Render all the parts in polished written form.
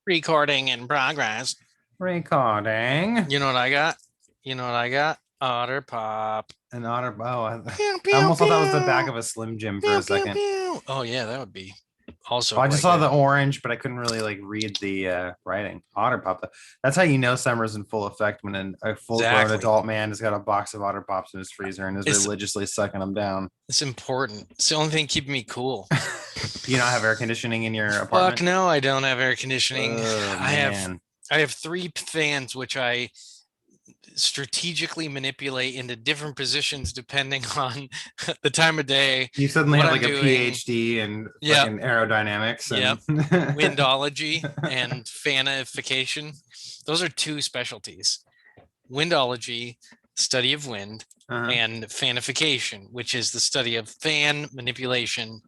Recording in progress. Recording. You know what I got? You know what I got? Otter Pop. An otter. Oh, Pew, I pew, almost thought that was the back pew. of a Slim Jim for Pew, a pew, second. pew. Oh, yeah, that would be also Well, I just quite saw good. the orange, but I couldn't really read the writing. Otter Pop. That's how you know summer's in full effect when a full-grown Exactly. adult man has got a box of Otter Pops in his freezer and is It's religiously sucking them down. it's important. It's the only thing keeping me cool. You not have air conditioning in your Fuck apartment? no, I don't have air conditioning. Oh I have man. I have three fans which I strategically manipulate into different positions depending on the time of day, You suddenly what have I'm like a doing. PhD in Yep, fucking aerodynamics yep. and Windology and fanification. Those are two specialties. Windology, study of wind, uh-huh. and fanification, which is the study of fan manipulation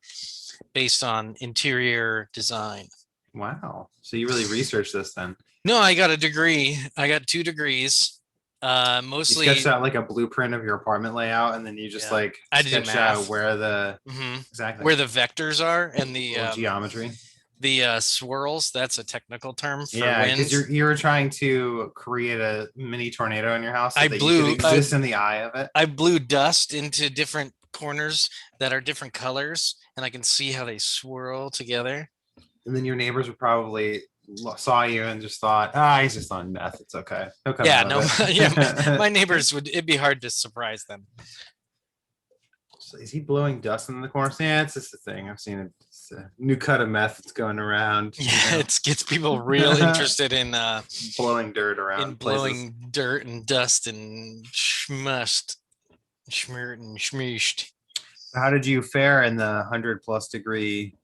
based on interior design. Wow. So you really researched this then? No, I got a degree. I got 2 degrees. You sketched Mostly, out like a blueprint of your apartment layout, and then you just yeah. I did sketched out math. where the Where exactly the vectors are and little geometry. the swirls. That's a technical term for Yeah, because winds. you were trying to create a mini tornado in your house so I that you could blew I exist in the eye of it. I blew dust into different corners that are different colors, and I can see how they swirl together. And then your neighbors would probably saw you and just thought, he's just on meth. It's okay. He'll come Yeah, out no, of yeah, my it. neighbors would. It'd be hard to surprise them. So is he blowing dust in the corners? Yeah, it's just a thing. I've seen it. It's a new cut of meth that's going around. Yeah, it gets people real interested Blowing dirt in around places. blowing dirt and dust and schmust, schmirt and schmooshed. How did you fare in the 100+ degree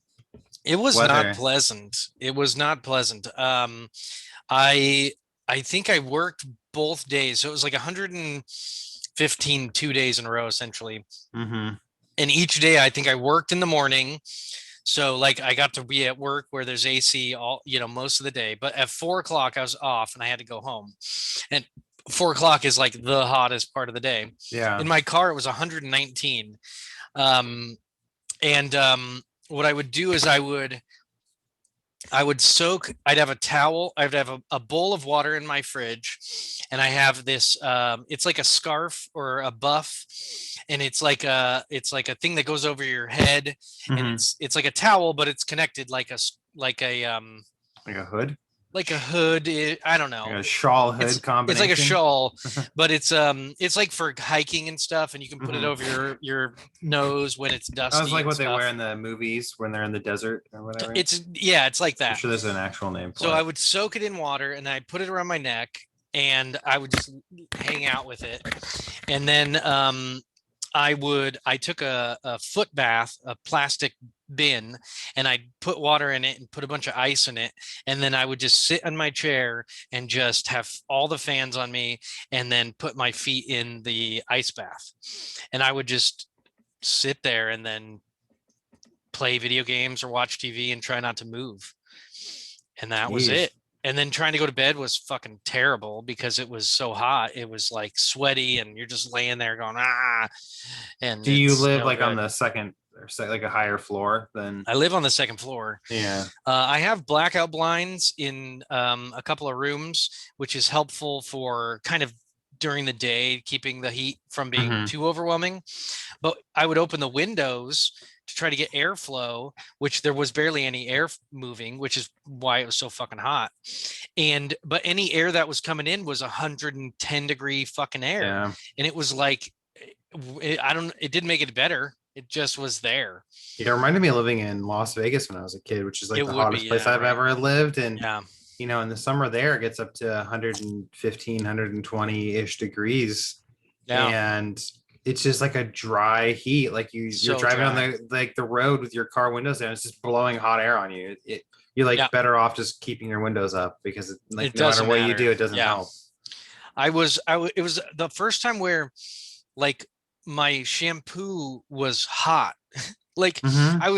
It was not weather? pleasant. It was not pleasant. I I think I worked both days, so it was like 115 2 days in a row essentially. Mm-hmm. And each day I think I worked in the morning. So like I got to be at work where there's AC all, most of the day. But at 4 o'clock I was off and I had to go home. And 4 o'clock is like the hottest part of the day. Yeah. In my car, it was 119. Um, and what I would do is I would soak, I'd have a towel, I'd have a bowl of water in my fridge, and I have this it's like a scarf or a buff, and it's like a thing that goes over your head, and Mm-hmm. it's like a towel, but it's connected Like a hood, like a hood. I don't like know. a shawl It's hood it's like a combination. shawl, but it's like for hiking and stuff, and you can put it Mm-hmm. over your nose when it's That was dusty like and what they wear stuff. in the movies when they're in the desert or whatever. It's yeah, it's like I'm that. sure there's an actual name So for I it. would soak it in water and I put it around my neck and I would just hang out with it. And then I took a foot bath, a plastic bin, and I put water in it and put a bunch of ice in it. And then I would just sit on my chair and just have all the fans on me and then put my feet in the ice bath. And I would just sit there and then play video games or watch TV and try not to move. And that was Jeez. it. And then trying to go to bed was fucking terrible because it was so hot. It was like sweaty and you're just laying there going, and Do you it's live no like on good. the second or like a higher floor than? I live on the second floor. Yeah. I have blackout blinds in a couple of rooms, which is helpful for kind of during the day, keeping the heat from being Mm-hmm. too overwhelming. But I would open the windows to try to get airflow, which there was barely any air moving, which is why it was so fucking hot. But any air that was coming in was 110-degree fucking air. Yeah. And it was like, it didn't make it better. It just was there. Yeah, it reminded me of living in Las Vegas when I was a kid, which is like It the would be, hottest place yeah, I've right. ever lived. And, Yeah. in the summer there, it gets up to 115, 120-ish degrees. Yeah. And it's just like a dry heat. Like you're So driving on dry. the road with your car windows down. It's just blowing hot air on you. You're like Yeah. better off just keeping your windows up because It no matter doesn't what you matter. do, it doesn't Yeah. help. It was the first time where like my shampoo was hot. Like Hmm. I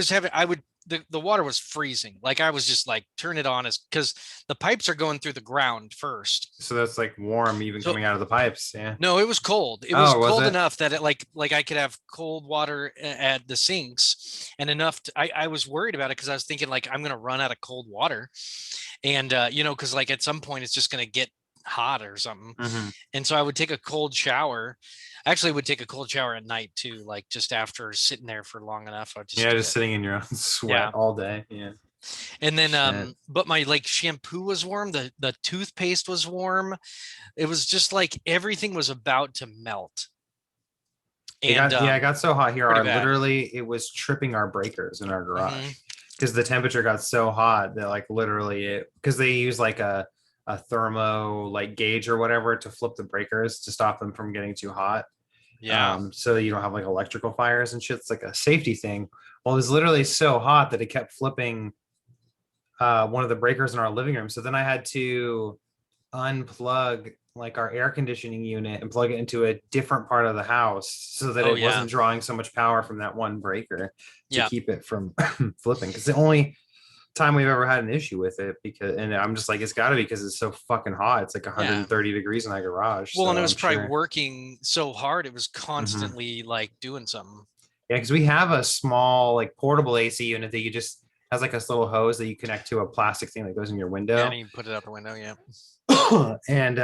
would the water was freezing. Like I was just like turn it on as because the pipes are going through the ground first. So that's like warm even So coming out of the pipes. Yeah. no, it was cold. It was Oh, was cold it? enough that it like I could have cold water at the sinks and enough I was worried about it because I was thinking like I'm gonna run out of cold water. And because like at some point it's just going to get hot or something. Mm-hmm. And so I would take a cold shower. Actually would take a cold shower at night too, like just after sitting there for long enough. I'd just Yeah, do just it. sitting in your own sweat Yeah. all day. Yeah. And then Shit. but my like shampoo was warm, the toothpaste was warm. It was just like everything was about to melt. And It got so hot here. pretty Our bad. literally it was tripping our breakers in our garage Hmm. because the temperature got so hot that like literally it because they use like a thermo like gauge or whatever to flip the breakers to stop them from getting too hot. Yeah. So you don't have like electrical fires and shit. It's like a safety thing. Well, it was literally so hot that it kept flipping one of the breakers in our living room. So then I had to unplug like our air conditioning unit and plug it into a different part of the house so that Oh it yeah. wasn't drawing so much power from that one breaker to Yeah. keep it from flipping. Because the only time we've ever had an issue with it because and I'm just like it's got to be because it's so fucking hot. It's like Yeah. 130 degrees in that garage. Well, So and it was I'm probably sure. working so hard it was Mhm. constantly like doing something. Yeah, because we have a small like portable AC unit that you just has like this little hose that you connect to a plastic thing that goes in your Yeah, and window. you put it out the window. Yeah. And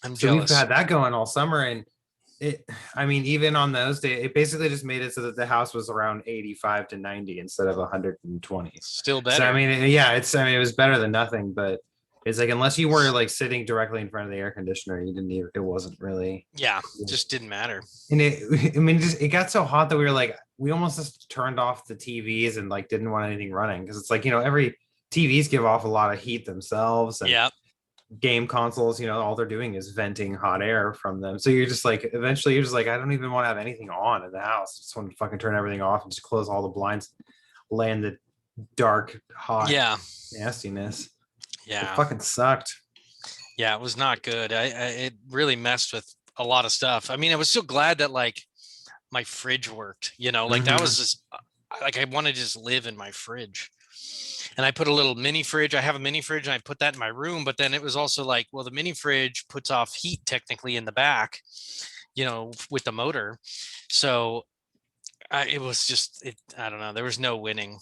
I'm so we've jealous. had that going all summer and it I mean even on those days it basically just made it so that the house was around 85 to 90 instead of 120. Still So I better. mean yeah, it was better than nothing, but it's like unless you were like sitting directly in front of the air conditioner, you didn't even, it wasn't really Yeah, cool. just didn't matter. And it I mean just it got so hot that we were like we almost just turned off the TVs and like didn't want anything running because it's like every TVs give off a lot of heat themselves and Yeah. game consoles, all they're doing is venting hot air from them. So you're just like, eventually, you're just like, I don't even want to have anything on in the house. I just want to fucking turn everything off and just close all the blinds, lay in the dark, hot Yeah. nastiness. It Yeah. fucking sucked. Yeah, it was not good. It really messed with a lot of stuff. I mean, I was so glad that like my fridge worked, like that Mm-hmm. was just like I wanted to just live in my fridge. And I put a little mini fridge. I have a mini fridge and I put that in my room, but then it was also like, well, the mini fridge puts off heat technically in the back, with the motor. So it was just I don't know, there was no winning.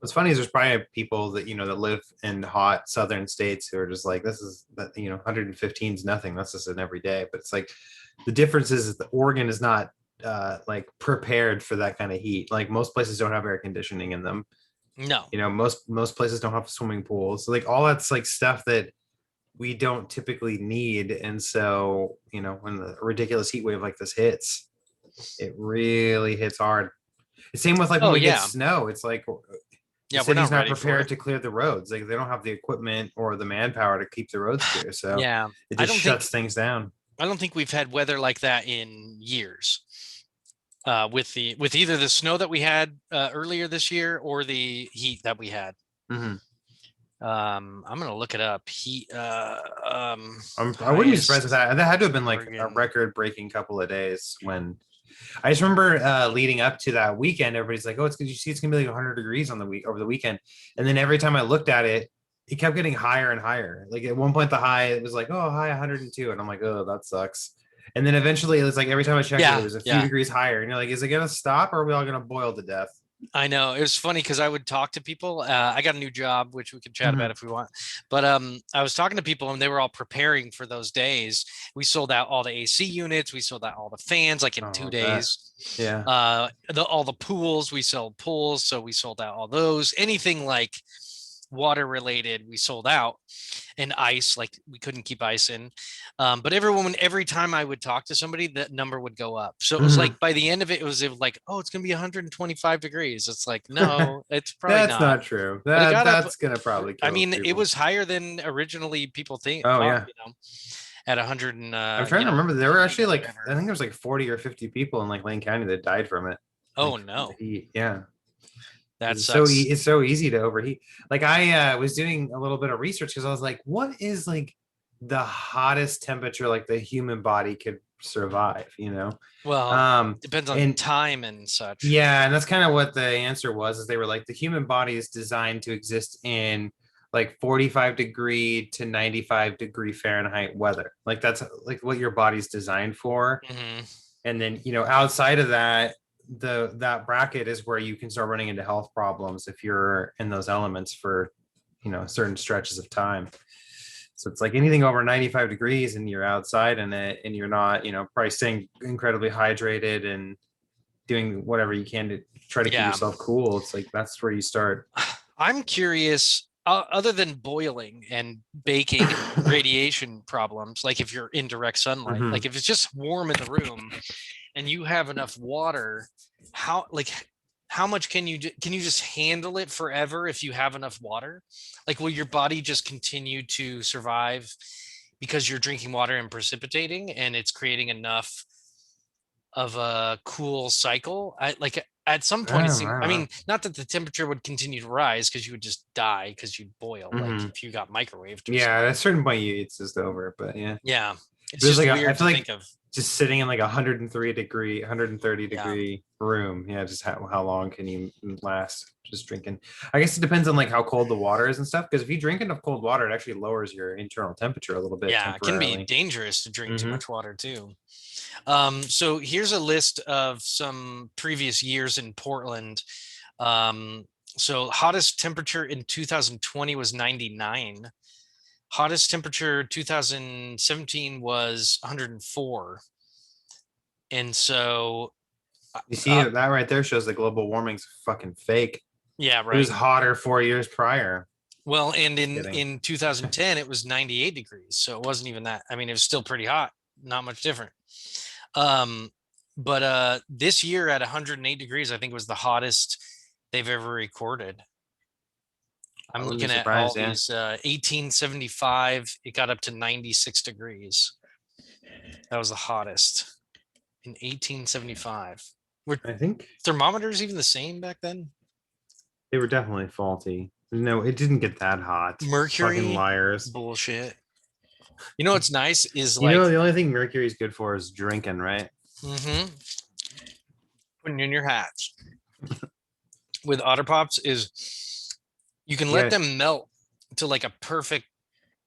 What's funny is there's probably people that that live in hot southern states who are just like this is that 115 is nothing. That's just an everyday. But it's like the difference is that the Oregon is not like prepared for that kind of heat. Like most places don't have air conditioning in them. No. Most places don't have swimming pools. So like all that's like stuff that we don't typically need. And so when the ridiculous heat wave like this hits, it really hits hard. The same with like when Oh we get yeah. snow. It's like the Yeah, we're city's not not ready for prepared it. to clear the roads. Like they don't have the equipment or the manpower to keep the roads clear. So Yeah. it I just don't think shuts things down. I don't think we've had weather like that in years. With either the snow that we had earlier this year or the heat that we had. Mm-hmm. I'm gonna look it up. I wouldn't be surprised Highest if that had to have been like a Oregon. record breaking couple of days when I just remember leading up to that weekend, everybody's like, "Oh, it's you see, it's gonna be like 100 degrees on the week over the weekend," and then every time I looked at it, it kept getting higher and higher. Like at one point, the high it was like, "Oh, high 102," and I'm like, "Oh, that sucks." And then eventually, it was like every time I checked it, it Yeah, was a few yeah. degrees higher, and you're like, "Is it gonna stop, or are we all gonna boil to death?" I know it was funny because I would talk to people. I got a new job, which we could chat about Mhm. if we want. But I was talking to people, and they were all preparing for those days. We sold out all the AC units. We sold out all the fans, like in Oh, two I bet. days. Yeah. All the pools. We sold pools, so we sold out all those. Anything like water related, we sold out. And ice, like we couldn't keep ice in. But every time I would talk to somebody, that number would go up. So it was Mhm. like by the end of it, it was like, oh, it's gonna be 125 degrees. It's like, no, it's probably That's not. not true. But it That got up. that's gonna probably I kill mean, it people. was higher than originally people Oh thought, yeah. at 100 and I'm trying to remember. There were 80 actually or like I whatever. think there was like 40 or 50 people in like Lane County that died from it, Oh like from the no, heat. Yeah, that because sucks. it's so easy to overheat. Like I was doing a little bit of research because I was like, what is like the hottest temperature like the human body could survive? Well, Um, depends on and time and such. yeah, and that's kind of what the answer was. Is they were like the human body is designed to exist in like 45-degree to 95-degree Fahrenheit weather. Like that's like what your body's designed for. Hmm. And then outside of that, that bracket is where you can start running into health problems if you're in those elements for certain stretches of time. So it's like anything over 95 degrees and you're outside in it and you're not, probably staying incredibly hydrated and doing whatever you can to try to keep Yeah. yourself cool. It's like that's where you start. I'm curious, other than boiling and baking and radiation problems, like if you're in direct sunlight, Mhm. like if it's just warm in the room and you have enough water, how like how much can you just handle it forever if you have enough water? Like will your body just continue to survive because you're drinking water and precipitating and it's creating enough of a cool cycle? I like at some point it seemed, I I don't know. mean, not that the temperature would continue to rise because you would just die because you'd boil, like Mhm. if you got microwaved or Yeah, something. at a certain point, it's just over. But yeah, Yeah. It's but it's just like I weird to feel think like of. just sitting in like 130 Yeah. degree room. Yeah, just how long can you last just drinking? I guess it depends on like how cold the water is and stuff. Because if you drink enough cold water, it actually lowers your internal temperature a little bit Yeah. It can be temporarily. dangerous to drink too Hmm. much water too. So here's a list of some previous years in Portland. So hottest temperature in 2020 was 99. Hottest temperature 2017 was 104. And so, You see uh, that right there shows that global warming's fucking fake. yeah, It was right. hotter 4 years prior. Well, and Just in kidding. in 2010 it was 98 degrees, so it wasn't even that. I mean, it was still pretty hot, not much different. Um, but this year at 108 degrees, I think was the hottest they've ever recorded. I I'm wouldn't be looking at all surprised. Yeah, these. 1875, it got up to 96 degrees. That was the hottest in 1875. Were I think thermometers even the same back then? they were definitely faulty. No, it didn't get that hot. Fucking Mercury, liars. bullshit. You know what's nice is You know, like the only thing Mercury is good for is drinking, right? mhm, putting in your hats with Otter Pops is you can let Yeah, them melt to like a perfect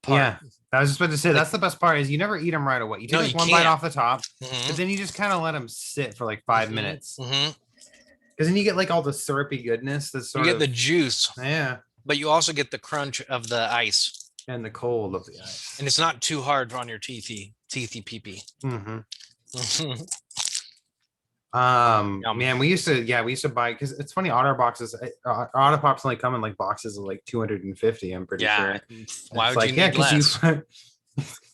part. yeah. I was just about to say Like that's the best part is you never eat them right away. You take no, like you one bite can't. off the top, but Hmm. then you just kind of let them sit for like 5 minutes Hmm. because then you get like all the syrupy goodness that's You sort get the of juice, yeah, but you also get the crunch of the ice, and the cold of the ice. and it's not too hard on your teethy pee pee. Hmm. Yum. Man, we used to buy because it's funny. Otter boxes, Otter Pops only come in like boxes of like 250. I'm pretty Yeah. sure. And Why it's would you like yeah, need because you less?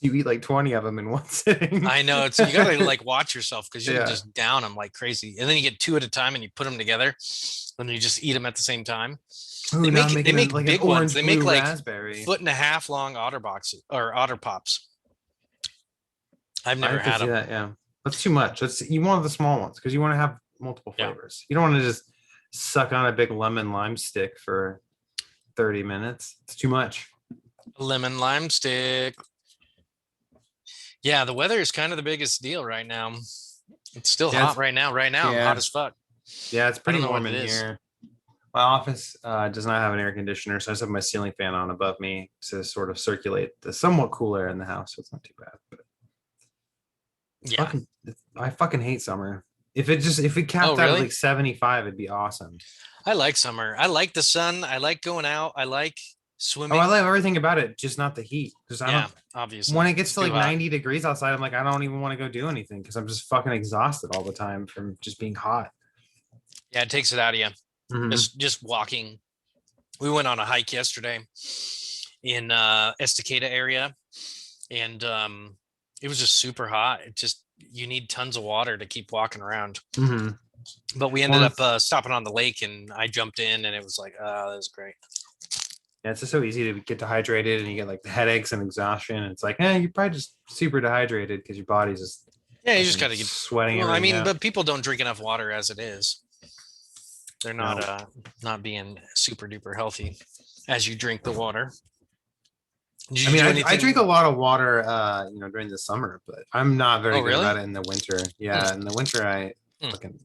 you eat like 20 of them in one sitting. I know it's you gotta like watch yourself because you can Yeah. just down them like crazy, and then you get two at a time and you put them together, and you just eat them at the same time. Ooh, They now I'm make making make like an big ones. orange They make blue like raspberry. foot and a half long otter boxes or otter pops. I've I never could had see them. that. Yeah, that's too much. That's you want the small ones because you want to have multiple Yeah, flavors. You don't want to just suck on a big lemon lime stick for 30 minutes. It's too much. lemon lime stick. Yeah, the weather is kind of the biggest deal right now. It's still Yeah, hot right now. Right now, I'm hot yeah, as fuck. yeah. It's I pretty don't know what warm it in is. here. My office does not have an air conditioner, so I just have my ceiling fan on above me to sort of circulate the somewhat cool air in the house. So it's not too bad. But Yeah. I fucking hate summer. If it Oh, capped out at really? like 75, it'd be awesome. I like summer. I like the sun. I like going out. I like Oh, I swimming. love everything about it, just not the heat. Because I Yeah, don't when obviously. it gets It's to too like hot. 90 degrees outside, I'm like, I don't even want to go do anything because I'm just fucking exhausted all the time from just being hot. Yeah, it takes it out of you. Hmm. Just walking. We went on a hike yesterday in Estacada area, and it was just super hot. It just you need tons of water to keep walking around. Hmm. But we ended Well, up stopping on the lake, and I jumped in, and it was like, oh, that was great. yeah, it's just so easy to get dehydrated and you get like the headaches and exhaustion. It's like, you're probably just super dehydrated because your body's just Yeah, you just fucking got to get. sweating Well, I everything mean, out. but people don't drink enough water as it is. They're No. not being super duper healthy as you drink the water. Did I you mean, do I drink a anything? lot of water, during the summer, but I'm not Oh, very good really? about it in the winter. Hmm, Yeah, in the winter, hmm. I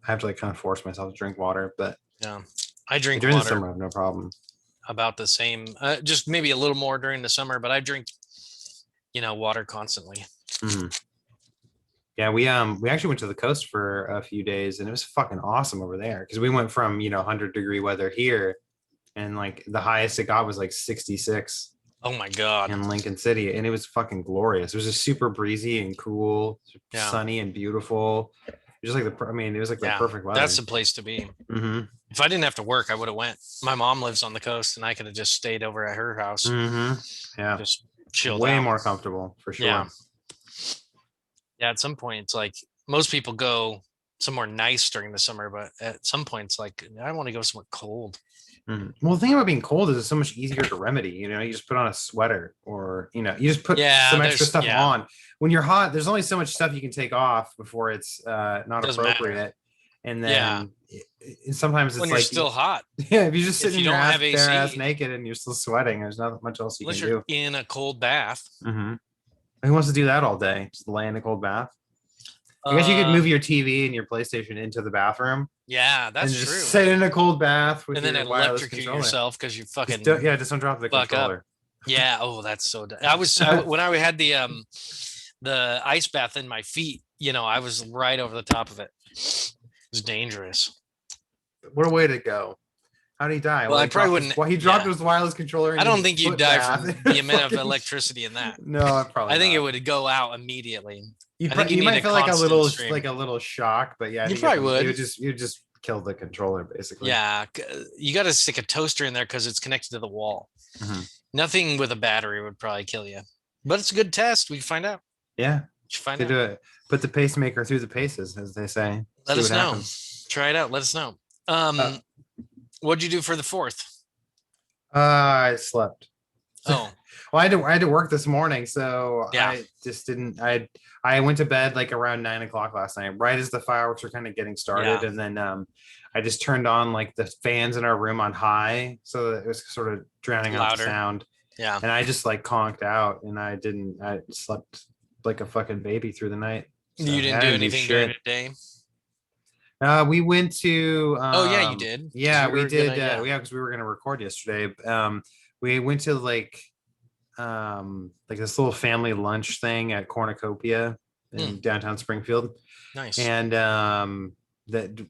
have to like kind of force myself to drink water, but Yeah, I drink during the water summer, I have no problem. about the same, just maybe a little more during the summer, but I drink, water constantly. Mhm. Yeah, we actually went to the coast for a few days, and it was fucking awesome over there because we went from 100-degree weather here and like the highest it got was like 66 Oh my God. in Lincoln City, and it was fucking glorious. It was just super breezy and cool, Yeah. sunny and beautiful. Just like I mean, it was like the Yeah. perfect That's weather. the place to be. Mm-hmm. If I didn't have to work, I would have went. My mom lives on the coast and I could have just stayed over at her house, Mm-hmm. Yeah, just chilled way out. more comfortable for Yeah. sure. Yeah. At some point, it's like most people go somewhere nice during the summer, but at some point, it's like, I want to go somewhere cold. Mhm. Well, the thing about being cold is it's so much easier to remedy. You know, you just put on a sweater, or you just put Yeah. some extra stuff Yeah. on. When you're hot, there's only so much stuff you can take off before it's not Doesn't matter. appropriate. And Yeah. then sometimes When it's you're like, still hot, yeah, if you're just if sitting you in your don't ass, have bare ass AC, naked and you're still sweating, there's not much else you unless can you're do. in a cold bath. Mm-hmm. Who wants to do that all day? Just lay in a cold bath? I guess you could Uh, move your TV and your PlayStation into the bathroom yeah, and that's just true. sit in a cold bath with And then your wireless electrocute controller. yourself because you Just fucking don't, yeah, just don't drop the fuck up. controller. Yeah. Oh, that's so. When I had the ice bath in my feet, I was right over the top of it. It was dangerous. What a way to go. How did he die? Well, Well, I probably wouldn't. he dropped Yeah, his wireless controller I in don't his think you'd foot die bath. from the amount of Fucking- electricity in that. no, probably I think it not. would go out immediately. You I think you you need might a feel like constant stream. a little shock, but yeah, I You think probably it would. you just kill the controller basically. Yeah, you got to stick a toaster in there because it's connected to the wall. Mhm. Nothing with a battery would probably kill you, but it's a good test. We can find out. Yeah, We should find to out. do it. Put the pacemaker through the paces, as they say. Let See us what know. happens. Try it out. Let us know. Uh, What'd you do for the 4th? I slept. Oh, Well, I had to work this morning, so yeah, I just didn't. I went to bed like around 9 o'clock last night, right as the fireworks were kind of getting started, yeah. and then I just turned on like the fans in our room on high, so that it was sort of drowning out the Louder. sound, Yeah. and I just like conked out, and I didn't. I slept like a fucking baby through the night. So, You yeah, didn't I do anything during the shit. day. We went to Oh yeah, you did. 'Cause yeah, you we were did gonna, yeah. yeah, because we were gonna record yesterday. We went to like this little family lunch thing at Cornucopia in downtown Springfield. Nice. And that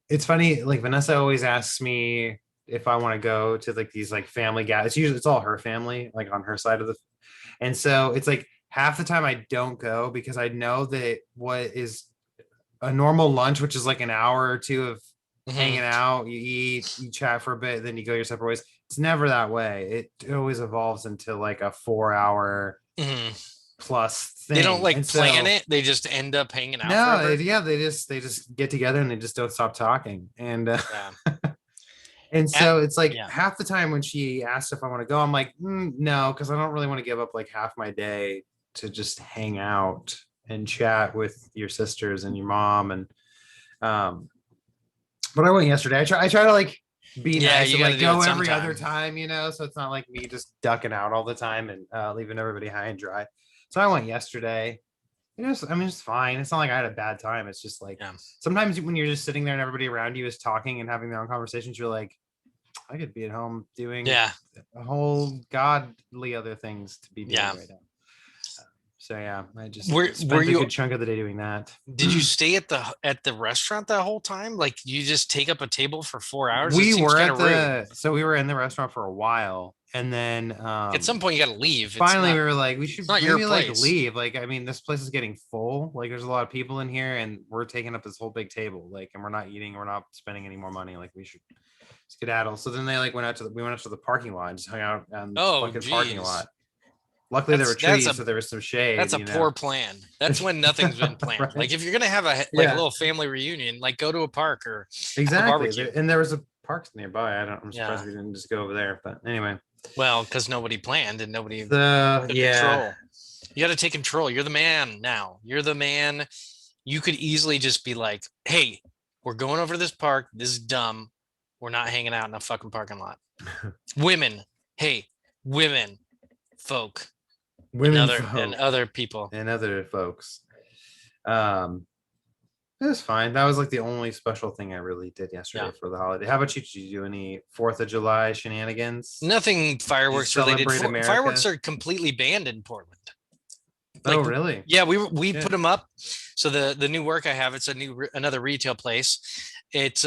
it's funny, like Vanessa always asks me if I want to go to like these like family guys. It's all her family, like on her side of the, and so it's like half the time I don't go because I know that what is a normal lunch, which is like an hour or two of hanging out, you eat, you chat for a bit, then you go your separate ways. It's never that way. It always evolves into like a 4 hour plus thing. They don't like And plan so, it. They just end up hanging out no, forever. yeah, they just get together and they just don't stop talking. And Yeah. and so it's like Yeah. half the time when she asks if I want to go, I'm like, no, because I don't really want to give up like half my day to just hang out and chat with your sisters and your mom. And but I went yesterday. I try to like be Yeah, nice you and gotta like do go it every sometime. other time, so it's not like me just ducking out all the time and leaving everybody high and dry. So I went yesterday. I mean, it's fine. It's not like I had a bad time. It's just like Yeah. sometimes when you're just sitting there and everybody around you is talking and having their own conversations, you're like, I could be at home doing Yeah. a whole godly other things to be doing Yeah. right now. So yeah, I just Were spent a you good chunk of the day doing that. did you stay at the restaurant that whole time? Like you just take up a table for 4 hours? It We seems were kind at of rude. so we were in the restaurant for a while, and then At some point you gotta leave. finally we were like, we should not your maybe like place. leave. Like, I mean, this place is getting full. Like, there's a lot of people in here, and we're taking up this whole big table. Like, and we're not eating, we're not spending any more money. Like, we should skedaddle. So then they like we went out to the parking lot and just hung out on the fucking parking lot. Luckily, there were trees, so there was some shade. That's a poor plan. That's when nothing's been planned. Right? Like if you're gonna have a Yeah. little family reunion, like go to a park or Exactly. barbecue. And there was a park nearby. I'm Yeah. surprised we didn't just go over there. But anyway, well, because nobody planned and nobody took yeah. control. You got to take control. You're the man now. You're the man. You could easily just be like, "Hey, we're going over to this park. This is dumb. We're not hanging out in a fucking parking lot." Women, hey, women, folk, Women and other people. and other folks. It was fine. That was like the only special thing I really did yesterday for the holiday. How about you? Did you do any 4th of July shenanigans? Nothing fireworks related. celebrate America? Fireworks are completely banned in Portland. Oh, really? Yeah, we put them up. So the new work I have, it's another retail place. It's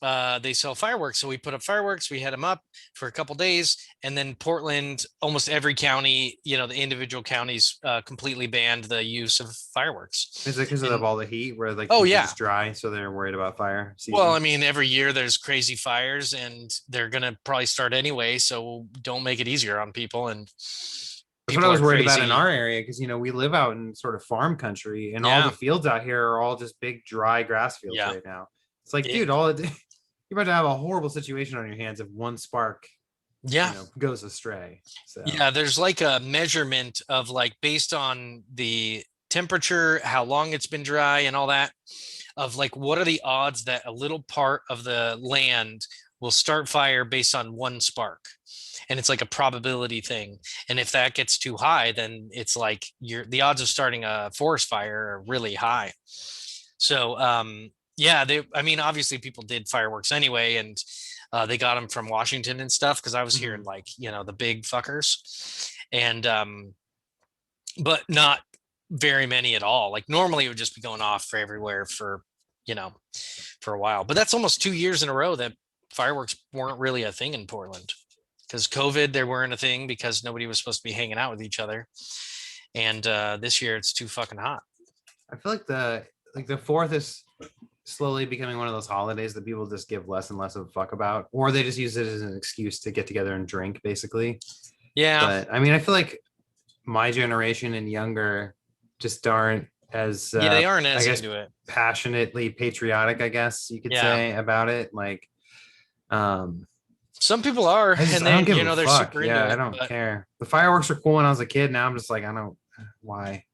they sell fireworks. So we put up fireworks, we had them up for a couple days, and then Portland, almost every county, the individual counties completely banned the use of fireworks. Is it because of And all the heat where like oh things are yeah. just dry, so they're worried about fire Well, season? I mean, every year there's crazy fires and they're gonna probably start anyway, so don't make it easier on people. And That's what I people was are worried about in crazy. our area because we live out in sort of farm country and all the Yeah, fields out here are all just big dry grass fields yeah. right now. It's like, It, dude, all it, you're about to have a horrible situation on your hands if one spark, yeah. goes astray. So Yeah, there's like a measurement of like based on the temperature, how long it's been dry and all that, of like what are the odds that a little part of the land will start fire based on one spark. And it's like a probability thing. And if that gets too high, then it's like the odds of starting a forest fire are really high. So yeah, I mean, obviously people did fireworks anyway, and they got them from Washington and stuff because I was hearing mhm. like the big fuckers, and but not very many at all. Like normally it would just be going off for everywhere for you know for a while. But that's almost 2 years in a row that fireworks weren't really a thing in Portland because COVID they weren't a thing because nobody was supposed to be hanging out with each other, and this year it's too fucking hot. I feel like the fourth is slowly becoming one of those holidays that people just give less and less of a fuck about, or they just use it as an excuse to get together and drink, basically. Yeah, But I mean, I feel like my generation and younger just aren't as yeah, they aren't I as guess into it. passionately patriotic, I guess you could Yeah. say, about it. Like um Some people are, and I don't they, give a they're fuck. super into Yeah, I it. don't But care. The fireworks were cool when I was a kid. Now I'm just like, I don't why.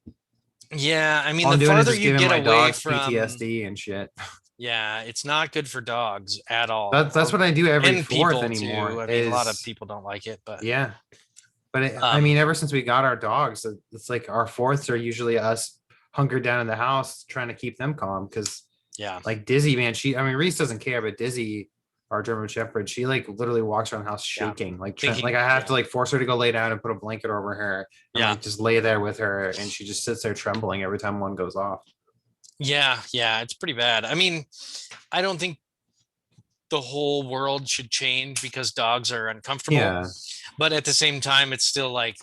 yeah, I mean, All the I'm doing is farther just you giving get my away dogs from, PTSD and shit. yeah, it's not good for dogs at all, That's or what I do every and fourth people too. anymore I mean, a lot of is people don't like it, but yeah. But I um, mean, ever since we got our dogs, it's like our fourths are usually us hunkered down in the house trying to keep them calm. Because yeah, like Dizzy, man, I mean, Reese doesn't care, but Dizzy, our German Shepherd, she like literally walks around the house yeah, shaking, like like thinking, I have yeah, to like force her to go lay down and put a blanket over her and yeah, like just lay there with her, and she just sits there trembling every time one goes off. yeah, yeah. It's pretty bad. I mean, I don't think the whole world should change because dogs are uncomfortable, Yeah, but at the same time, it's still like,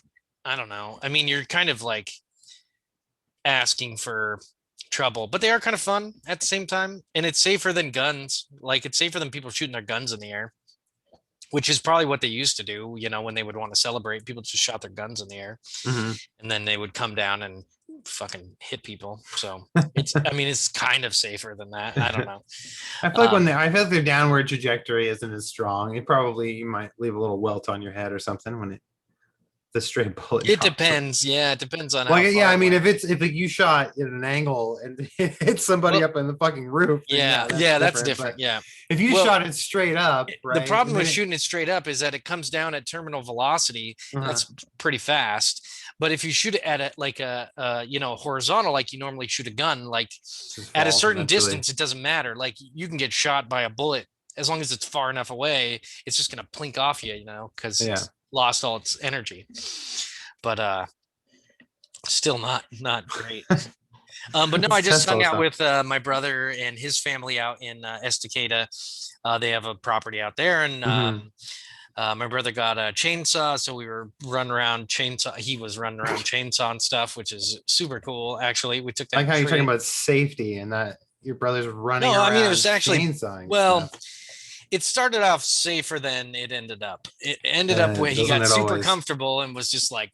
I don't know. I mean, you're kind of like asking for trouble, but they are kind of fun at the same time. And it's safer than guns. Like it's safer than people shooting their guns in the air, which is probably what they used to do, when they would want to celebrate, people just shot their guns in the air hmm and then they would come down and fucking hit people. So I mean, it's kind of safer than that. I don't know. I feel like Um, I feel like their downward trajectory isn't as strong. It probably you might leave a little welt on your head or something when the stray bullet it drops. depends. Yeah. It depends on how Like, yeah, far I it mean, went. if you shot at an angle and it hit somebody Well, up in the fucking roof, then yeah. yeah, that's Yeah. That's different. different. But Yeah. if you Well, shot it straight up, the right, problem and with then it, shooting it straight up is that it comes down at terminal velocity and uh, that's pretty fast. But if you shoot it at like horizontal, like you normally shoot a gun, like just at a falls certain eventually. distance, it doesn't matter. Like you can get shot by a bullet as long as it's far enough away. It's just gonna plink off you, because Yeah, it's lost all its energy. But still not great. But no, I let's just test all hung this out stuff. with my brother and his family out in Estacada. They have a property out there, and hmm my brother got a chainsaw, so we were running around chainsaw. He was running around chainsaw and stuff, which is super cool. Actually, we took I like that how you're talking tree. about safety and that your brother's running No, I mean it around was actually chainsawing well. stuff. It started off safer than it ended up. It ended up where he Doesn't got it super always? comfortable and was just like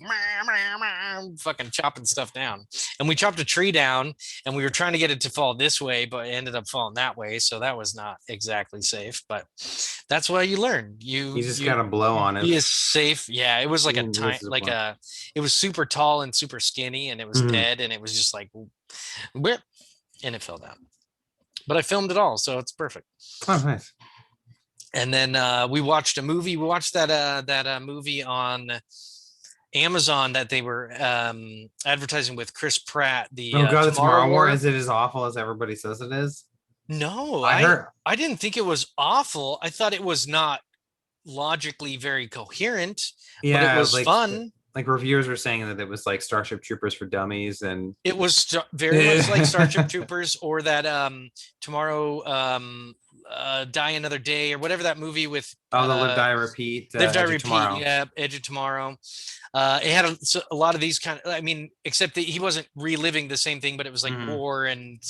fucking chopping stuff down. And we chopped a tree down and we were trying to get it to fall this way, but it ended up falling that way. So that was not exactly safe. But that's why you learn. You just gotta blow You on it. be as safe. Yeah, it was like a tiny, This is like blow. a, it was super tall and super skinny, and it was Mhm. dead, and it was just like, whip, and it fell down. But I filmed it all, so it's perfect. Oh, nice. And then we watched a movie. We watched that movie on Amazon that they were advertising with Chris Pratt, the Oh god, the Tomorrow Tomorrow War, War. is it as awful as everybody says it is? No, I I heard I didn't think it was awful. I thought it was not logically very coherent, but it yeah, was fun. like reviewers were saying that it was like Starship Troopers for dummies and It was very much like Starship Troopers or that Tomorrow Die Another Day or whatever that movie with Oh, the Live Die Repeat, Live Die Edge of Repeat. Tomorrow. Yeah, Edge of Tomorrow. It had a lot of these kind of, I mean, except that he wasn't reliving the same thing, but it was like Mhm. war and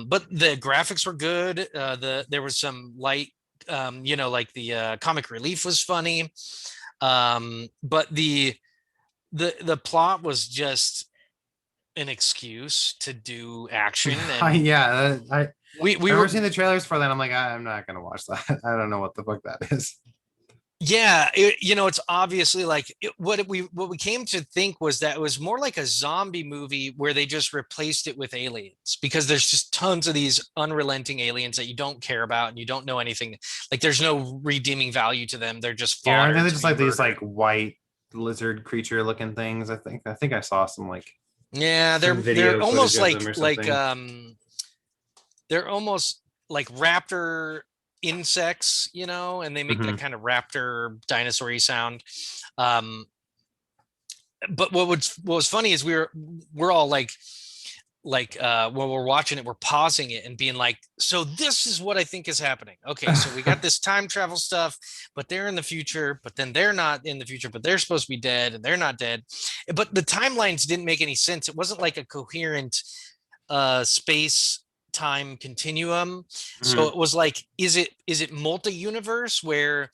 but the graphics were good. There was some light, like the comic relief was funny. But the plot was just an excuse to do action, and Yeah, we I were remember seeing the trailers for that. I'm like, I'm not gonna watch that. I don't know what the fuck that is. yeah, it's obviously like what we came to think was that it was more like a zombie movie where they just replaced it with aliens, because there's just tons of these unrelenting aliens that you don't care about and you don't know anything. Like there's no redeeming value to them. They're just Yeah, aren't fodder they to just be like these murdered. like white lizard creature looking things? I think I saw some like Yeah, some they're video footage almost of them or like something. they're almost like raptor insects, and they make that Hmm. kind of raptor dinosaur sound. Um, but what was funny is we're all like when we're watching it, we're pausing it and being like, so this is what I think is happening. Okay, so we got this time travel stuff, but they're in the future, but then they're not in the future, but they're supposed to be dead and they're not dead. But the timelines didn't make any sense. It wasn't like a coherent space time continuum. So Hmm. it was like, is it multi-universe where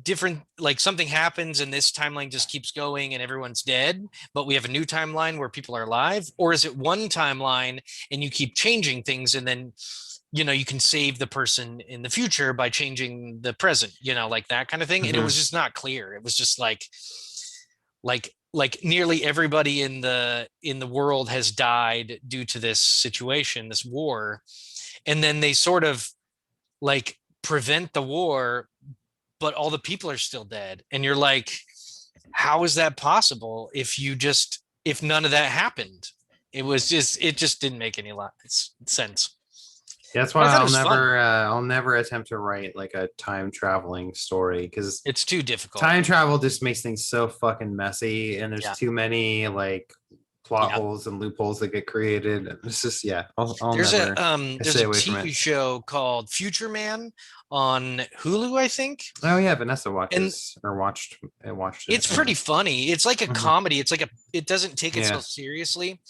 different, like something happens and this timeline just keeps going and everyone's dead, but we have a new timeline where people are alive? Or is it one timeline and you keep changing things, and then you can save the person in the future by changing the present, like that kind of thing? And it was Hmm. just not clear. It was just like nearly everybody in the world has died due to this situation, this war, and then they sort of like prevent the war, but all the people are still dead, and you're like, how is that possible if none of that happened? It just didn't make any sense. Yeah, that's But why I thought it was fun. I'll never attempt to write like a time traveling story because It's too difficult. time travel just makes things so fucking messy, and there's Yeah. too many like plot Yeah. holes and loopholes that get created. And it's just yeah, I'll There's a never um I there's stay a away from it. TV show called Future Man on Hulu, I think. Oh yeah, Vanessa And watches or watched it. it's Yeah. pretty funny. It's like a Mhm. comedy. It doesn't take Yeah. itself seriously.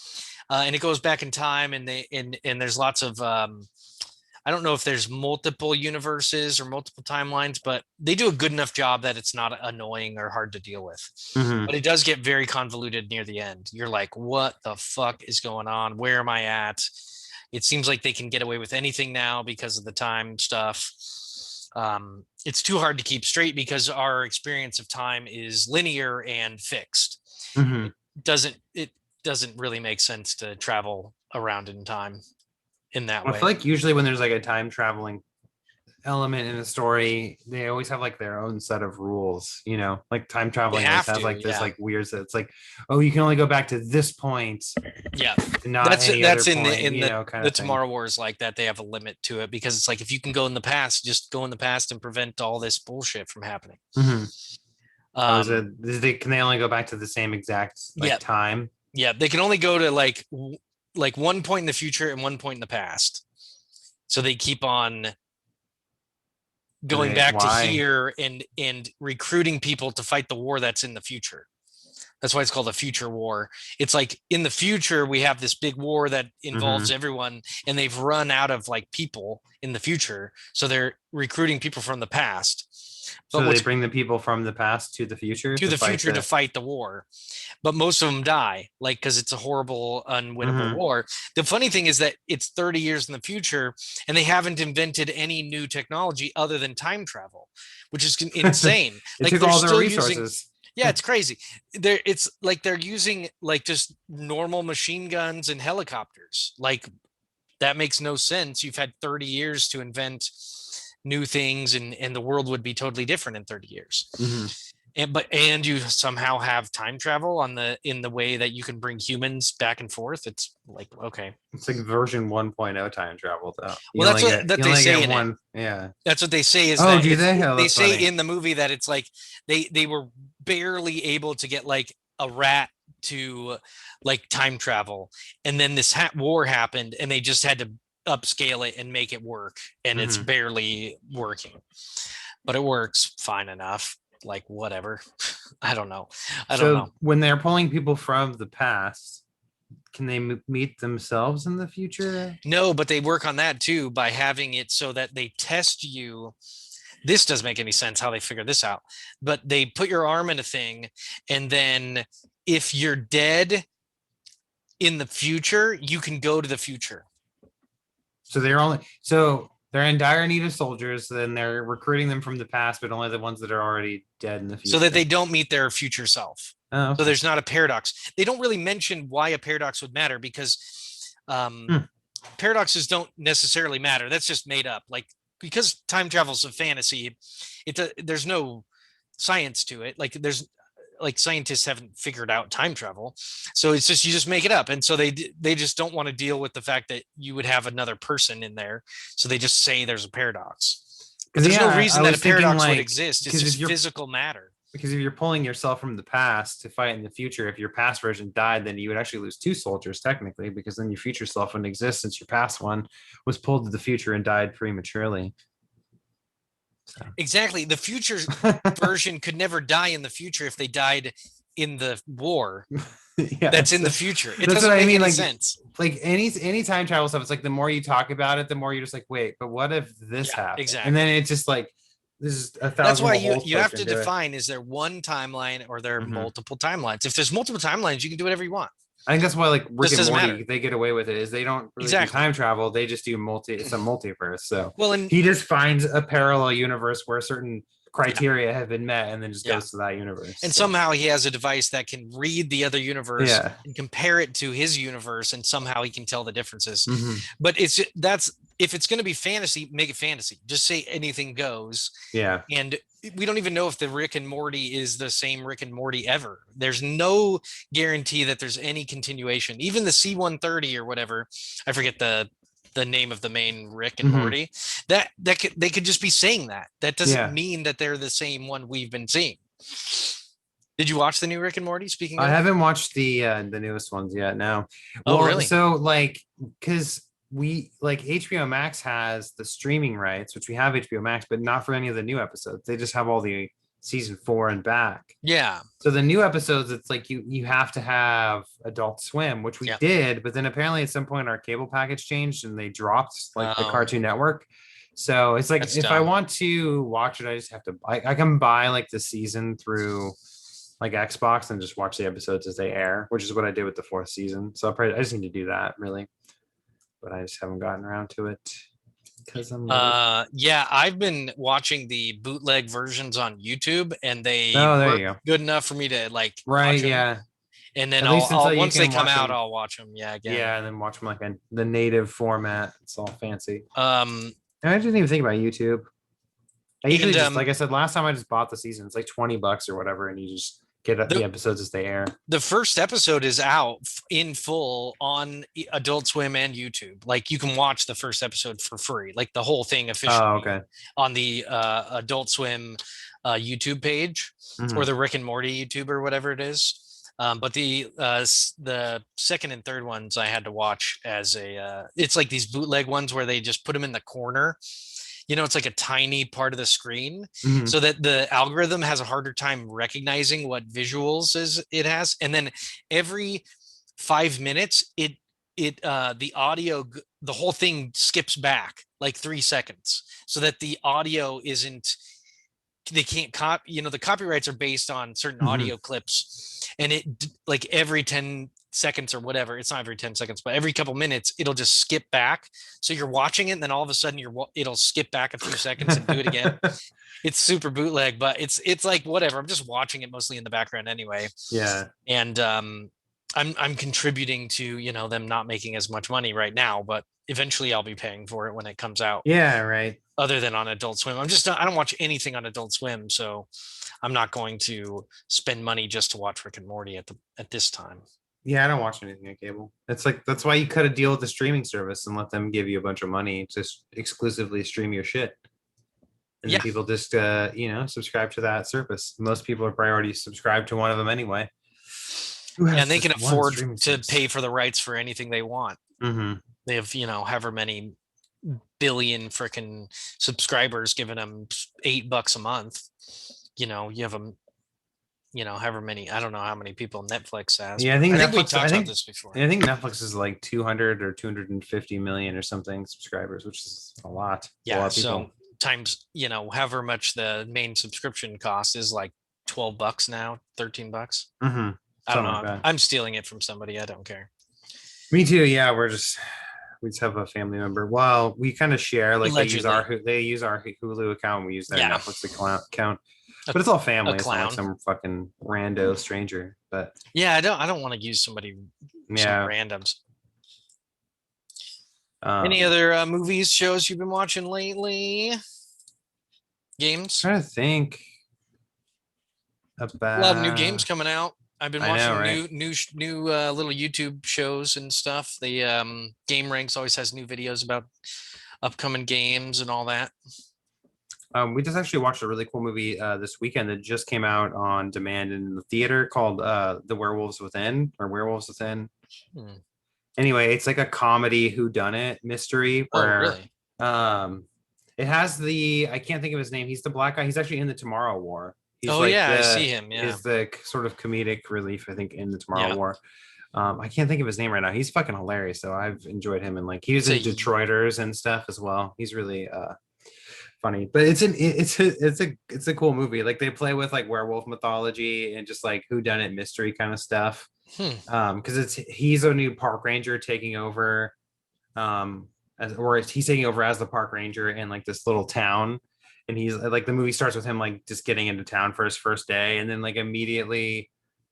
And it goes back in time, and there's lots of I don't know if there's multiple universes or multiple timelines, but they do a good enough job that it's not annoying or hard to deal with. Hmm. But it does get very convoluted near the end. You're like, what the fuck is going on? Where am I at? It seems like they can get away with anything now because of the time stuff. It's too hard to keep straight because our experience of time is linear and fixed. Hmm. It doesn't really make sense to travel around in time in that I way. feel like usually when there's like a time traveling element in a story, they always have like their own set of rules, like time They traveling always have has to, like this yeah. like weird, so it's like, oh, you can only go back to this point Yeah. and not That's any other that's in the point, in the kind the of thing. Tomorrow Wars like that. They have a limit to it because it's like, if you can go in the past, just go in the past and prevent all this bullshit from happening. Hmm. Oh, Um, can they only go back to the same exact like yeah, time? yeah. They can only go to like one point in the future and one point in the past. So they keep on And going they back to why? here and recruiting people to fight the war that's in the future. That's why it's called a future war. It's like in the future, we have this big war that involves Hmm. everyone, and they've run out of like people in the future. So they're recruiting people from the past. But So they what's bring the people from the past to the future to to the fight future to the. fight the war? But most of them die, like, because it's a horrible, unwinnable Hmm. war. The funny thing is that it's 30 years in the future, and they haven't invented any new technology other than time travel, which is insane. It Like took they're all their still using, resources. yeah, it's crazy. It's like they're using like just normal machine guns and helicopters. Like that makes no sense. You've had 30 years to invent new things, and the world would be totally different in 30 years. Hmm. And you somehow have time travel in the way that you can bring humans back and forth. It's like, okay. It's like version 1.0 time travel though. Well, that's what that You they only say get in it. one. Yeah. That's what they say, is Oh, that do they? Oh, they that's say funny. in the movie that it's like they were barely able to get like a rat to like time travel, and then this war happened, and they just had to upscale it and make it work, and it's Mhm. barely working, but it works fine enough. Like whatever. I don't know. I don't So know. when they're pulling people from the past, can they meet themselves in the future? No, but they work on that too by having it so that they test you. This doesn't make any sense how they figure this out, but they put your arm in a thing, and then if you're dead in the future, you can go to the future. So they're in dire need of soldiers, then they're recruiting them from the past, but only the ones that are already dead in the So that future. they don't meet their future self. Oh, So okay. there's not a paradox. They don't really mention why a paradox would matter because Hmm. paradoxes don't necessarily matter. That's just made up. Like because time travel is a fantasy, there's no science to it. Like there's like scientists haven't figured out time travel, so it's just you just make it up, and so they just don't want to deal with the fact that you would have another person in there, so they just say there's a paradox. But Because there's no yeah, I reason that a was thinking paradox would like exist. It's because if just you're physical matter. because if you're pulling yourself from the past to fight in the future, if your past version died, then you would actually lose two soldiers technically, because then your future self wouldn't exist since your past one was pulled to the future and died prematurely. So Exactly. The future version could never die in the future if they died in the war yeah, that's in so the future. It that's what doesn't I make mean. any Like sense. any time travel stuff, it's like the more you talk about it, the more you're just like, wait, but what if this Yeah, happened? And then exactly. it's just like there's a That's thousand why more you holes you have pushed to into it. define, is there one timeline or there are Hmm. multiple timelines? If there's multiple timelines, you can do whatever you want. I think that's why like Rick This and doesn't Morty matter. they get away with it is they don't really do Exactly. time travel. They just do it's a multiverse. So Well, and he just finds a parallel universe where certain yeah, criteria have been met and then just yeah. goes to that universe. And So somehow he has a device that can read the other universe yeah. and compare it to his universe, and somehow he can tell the differences. Hmm. But that's if it's going to be fantasy, make it fantasy. Just say anything goes. Yeah. And we don't even know if the Rick and Morty is the same Rick and Morty ever. There's no guarantee that there's any continuation. Even the C-130 or whatever, I forget the name of the main Rick and Hmm. Morty. They could just be saying that. That doesn't Yeah. mean that they're the same one we've been seeing. Did you watch the new Rick and Morty? Speaking I of, haven't watched the newest ones yet. No. oh Well, really? so like because we like HBO Max has the streaming rights, which we have HBO Max, but not for any of the new episodes. They just have all the season 4 and back. Yeah, So the new episodes, it's like you have to have Adult Swim, which we yeah. did, but then apparently at some point our cable package changed and they dropped like the Oh, Cartoon Network. So it's like that's if I dumb. want to watch it, I just have to I can buy like the season through like Xbox and just watch the episodes as they air, which is what I did with the fourth season. So I just need to do that really, but I just haven't gotten around to it because I'm lazy. Yeah, I've been watching the bootleg versions on YouTube, and they Oh, there work you go. good enough for me to like watch Right, them. yeah. And then At least until I'll you once they can come watch out, them. I'll watch them. Yeah, again. Yeah, and then watch them like in the native format. It's all fancy. Um, And I didn't even think about YouTube. I usually and just, like I said, last time I just bought the season. It's like $20 or whatever, and you just get the the episodes as they air. the first episode is out in full on Adult Swim and YouTube. Like you can watch the first episode for free, like the whole thing Oh, officially okay. on the Adult Swim YouTube page, or Hmm. the Rick and Morty YouTube or whatever it is. But the second and third ones I had to watch as it's like these bootleg ones where they just put them in the corner. It's like a tiny part of the screen, Hmm. so that the algorithm has a harder time recognizing what visuals it has. And then every 5 minutes, the audio, the whole thing skips back like 3 seconds, so that the audio isn't, they can't the copyrights are based on certain Hmm. audio clips, and like every 10 seconds or whatever, it's not every 10 seconds, but every couple minutes it'll just skip back, so you're watching it and then all of a sudden it'll skip back a few seconds and do it again. It's super bootleg, but it's like whatever, I'm just watching it mostly in the background anyway. Yeah. And I'm contributing to them not making as much money right now, but eventually I'll be paying for it when it comes out, Yeah, right. other than on Adult Swim. I don't watch anything on Adult Swim, so I'm not going to spend money just to watch Rick and Morty at this time. Yeah, I don't watch anything on cable. It's like that's why you cut a deal with the streaming service and let them give you a bunch of money to exclusively stream your shit. And then Yeah, people just subscribe to that service. Most people are priority subscribed to one of them anyway. Who yeah, has and they can just one afford streaming to service? pay for the rights for anything they want. Hmm. They have however many billion freaking subscribers giving them $8 a month. You have them, however many, I don't know how many people Netflix has, Yeah, but I think we talked about this before. I think Netflix is like 200 or 250 million or something subscribers, which is a lot. It's a Yeah. lot of So people. times, however much the main subscription cost is like $12 now, $13. Hmm. I don't Something like know. that. I'm stealing it from somebody. I don't care. Me too. Yeah, we just have a family member. Well, we kind of share. Like Allegedly. they use our Hulu account. We use their Yeah. Netflix account, A, but it's all a family. It's not like clown. some fucking rando stranger. But Yeah. I don't want to use some yeah, randoms. Any um, other movies, shows you've been watching lately? Games? trying to think A lot of new games about. coming out. I've been I know, watching right? new little YouTube shows and stuff. The Game Ranks always has new videos about upcoming games and all that. We just actually watched a really cool movie this weekend that just came out on demand in the theater called The Werewolves Within or Werewolves Within. Hmm. Anyway, it's like a comedy whodunit mystery Oh, where really? um it has the I can't think of his name. He's the black guy. He's actually in the Tomorrow War. He's Oh, like yeah, I the see him. Yeah, is the sort of comedic relief, I think, in the Tomorrow yeah. War. I can't think of his name right now. He's fucking hilarious, so I've enjoyed him and like he was It's a in Detroiters and stuff as well. He's really funny, but it's a cool movie. Like they play with like werewolf mythology and just like who done it mystery kind of stuff. hmm. Because he's a new park ranger taking over, or he's taking over as the park ranger in like this little town, and he's like the movie starts with him like just getting into town for his first day, and then like immediately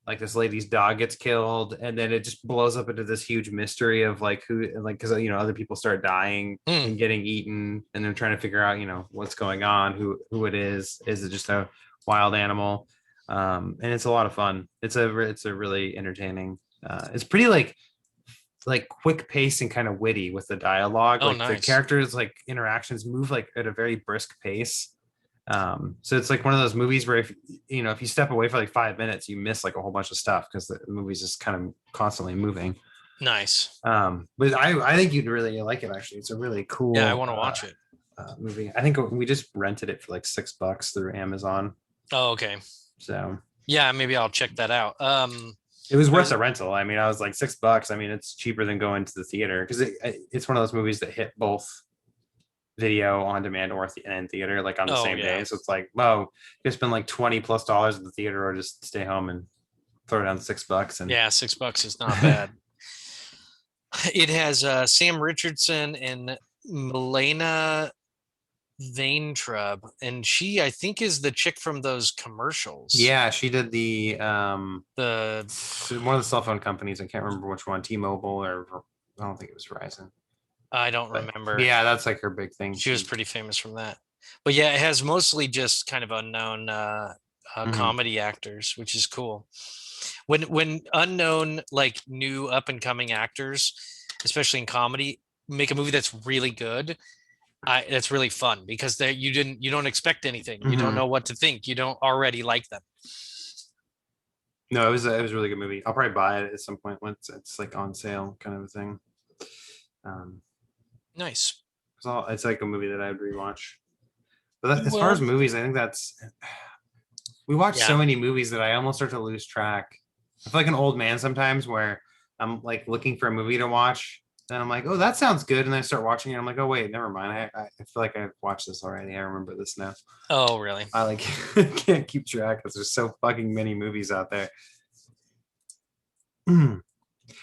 like this lady's dog gets killed, and then it just blows up into this huge mystery of like who like because other people start dying Hmm. and getting eaten, and they're trying to figure out what's going on, who it is it just a wild animal, and it's a lot of fun. It's a really entertaining, it's pretty like quick pace and kind of witty with the dialogue. Oh, Like the nice. characters like interactions move like at a very brisk pace. So it's like one of those movies where if you step away for like 5 minutes, you miss like a whole bunch of stuff because the movie's just kind of constantly moving. Nice. But I think you'd really like it actually. It's a really Yeah, I cool want to watch it. movie. I think we just rented it for like $6 through Amazon. Oh, okay. So Yeah, maybe I'll check that out. it was I worth was the rental. I mean, I was like $6. I mean, it's cheaper than going to the theater because it's one of those movies that hit both video on demand and theater like on the Oh, same yeah. day. So it's like, well, you spend like $20+ at the theater or just stay home and throw down $6 and Yeah, $6 is not bad. It has Sam Richardson and Milena Vaintrub, and she, I think, is the chick from those commercials. yeah, she did the The one of the cell phone companies. I can't remember which one, T-Mobile or I don't think it was Verizon. I don't But remember. yeah, that's like her big thing. She was pretty famous from that. But yeah, it has mostly just kind of unknown Mhm. comedy actors, which is cool. When unknown, like new up and coming actors, especially in comedy, make a movie that's really good, that's really fun because you don't expect anything. You don't Mhm. know what to think. You don't already like them. No, it was a really good movie. I'll probably buy it at some point once it's like on sale, kind of a thing. Um, Nice. it's like a movie that I would rewatch. But as far as Well, movies, I think we watch yeah. so many movies that I almost start to lose track. I feel like an old man sometimes where I'm like looking for a movie to watch. And I'm like, oh, that sounds good. And then I start watching it. I'm like, oh, wait, never mind. I feel like I've watched this already. I remember this now. Oh, really? I like can't keep track because there's so fucking many movies out there.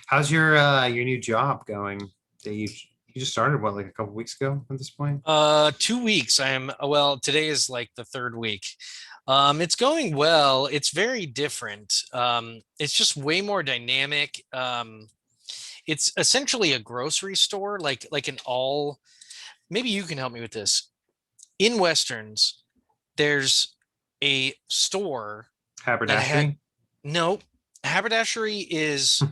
How's your new job going? That you just started what like a couple weeks ago at this point? 2 weeks. Well, today is like the third week. It's going well. It's very different. It's just way more dynamic. It's essentially a grocery store, like an all. Maybe you can help me with this. In Westerns, there's a store that had Haberdashery. no haberdashery is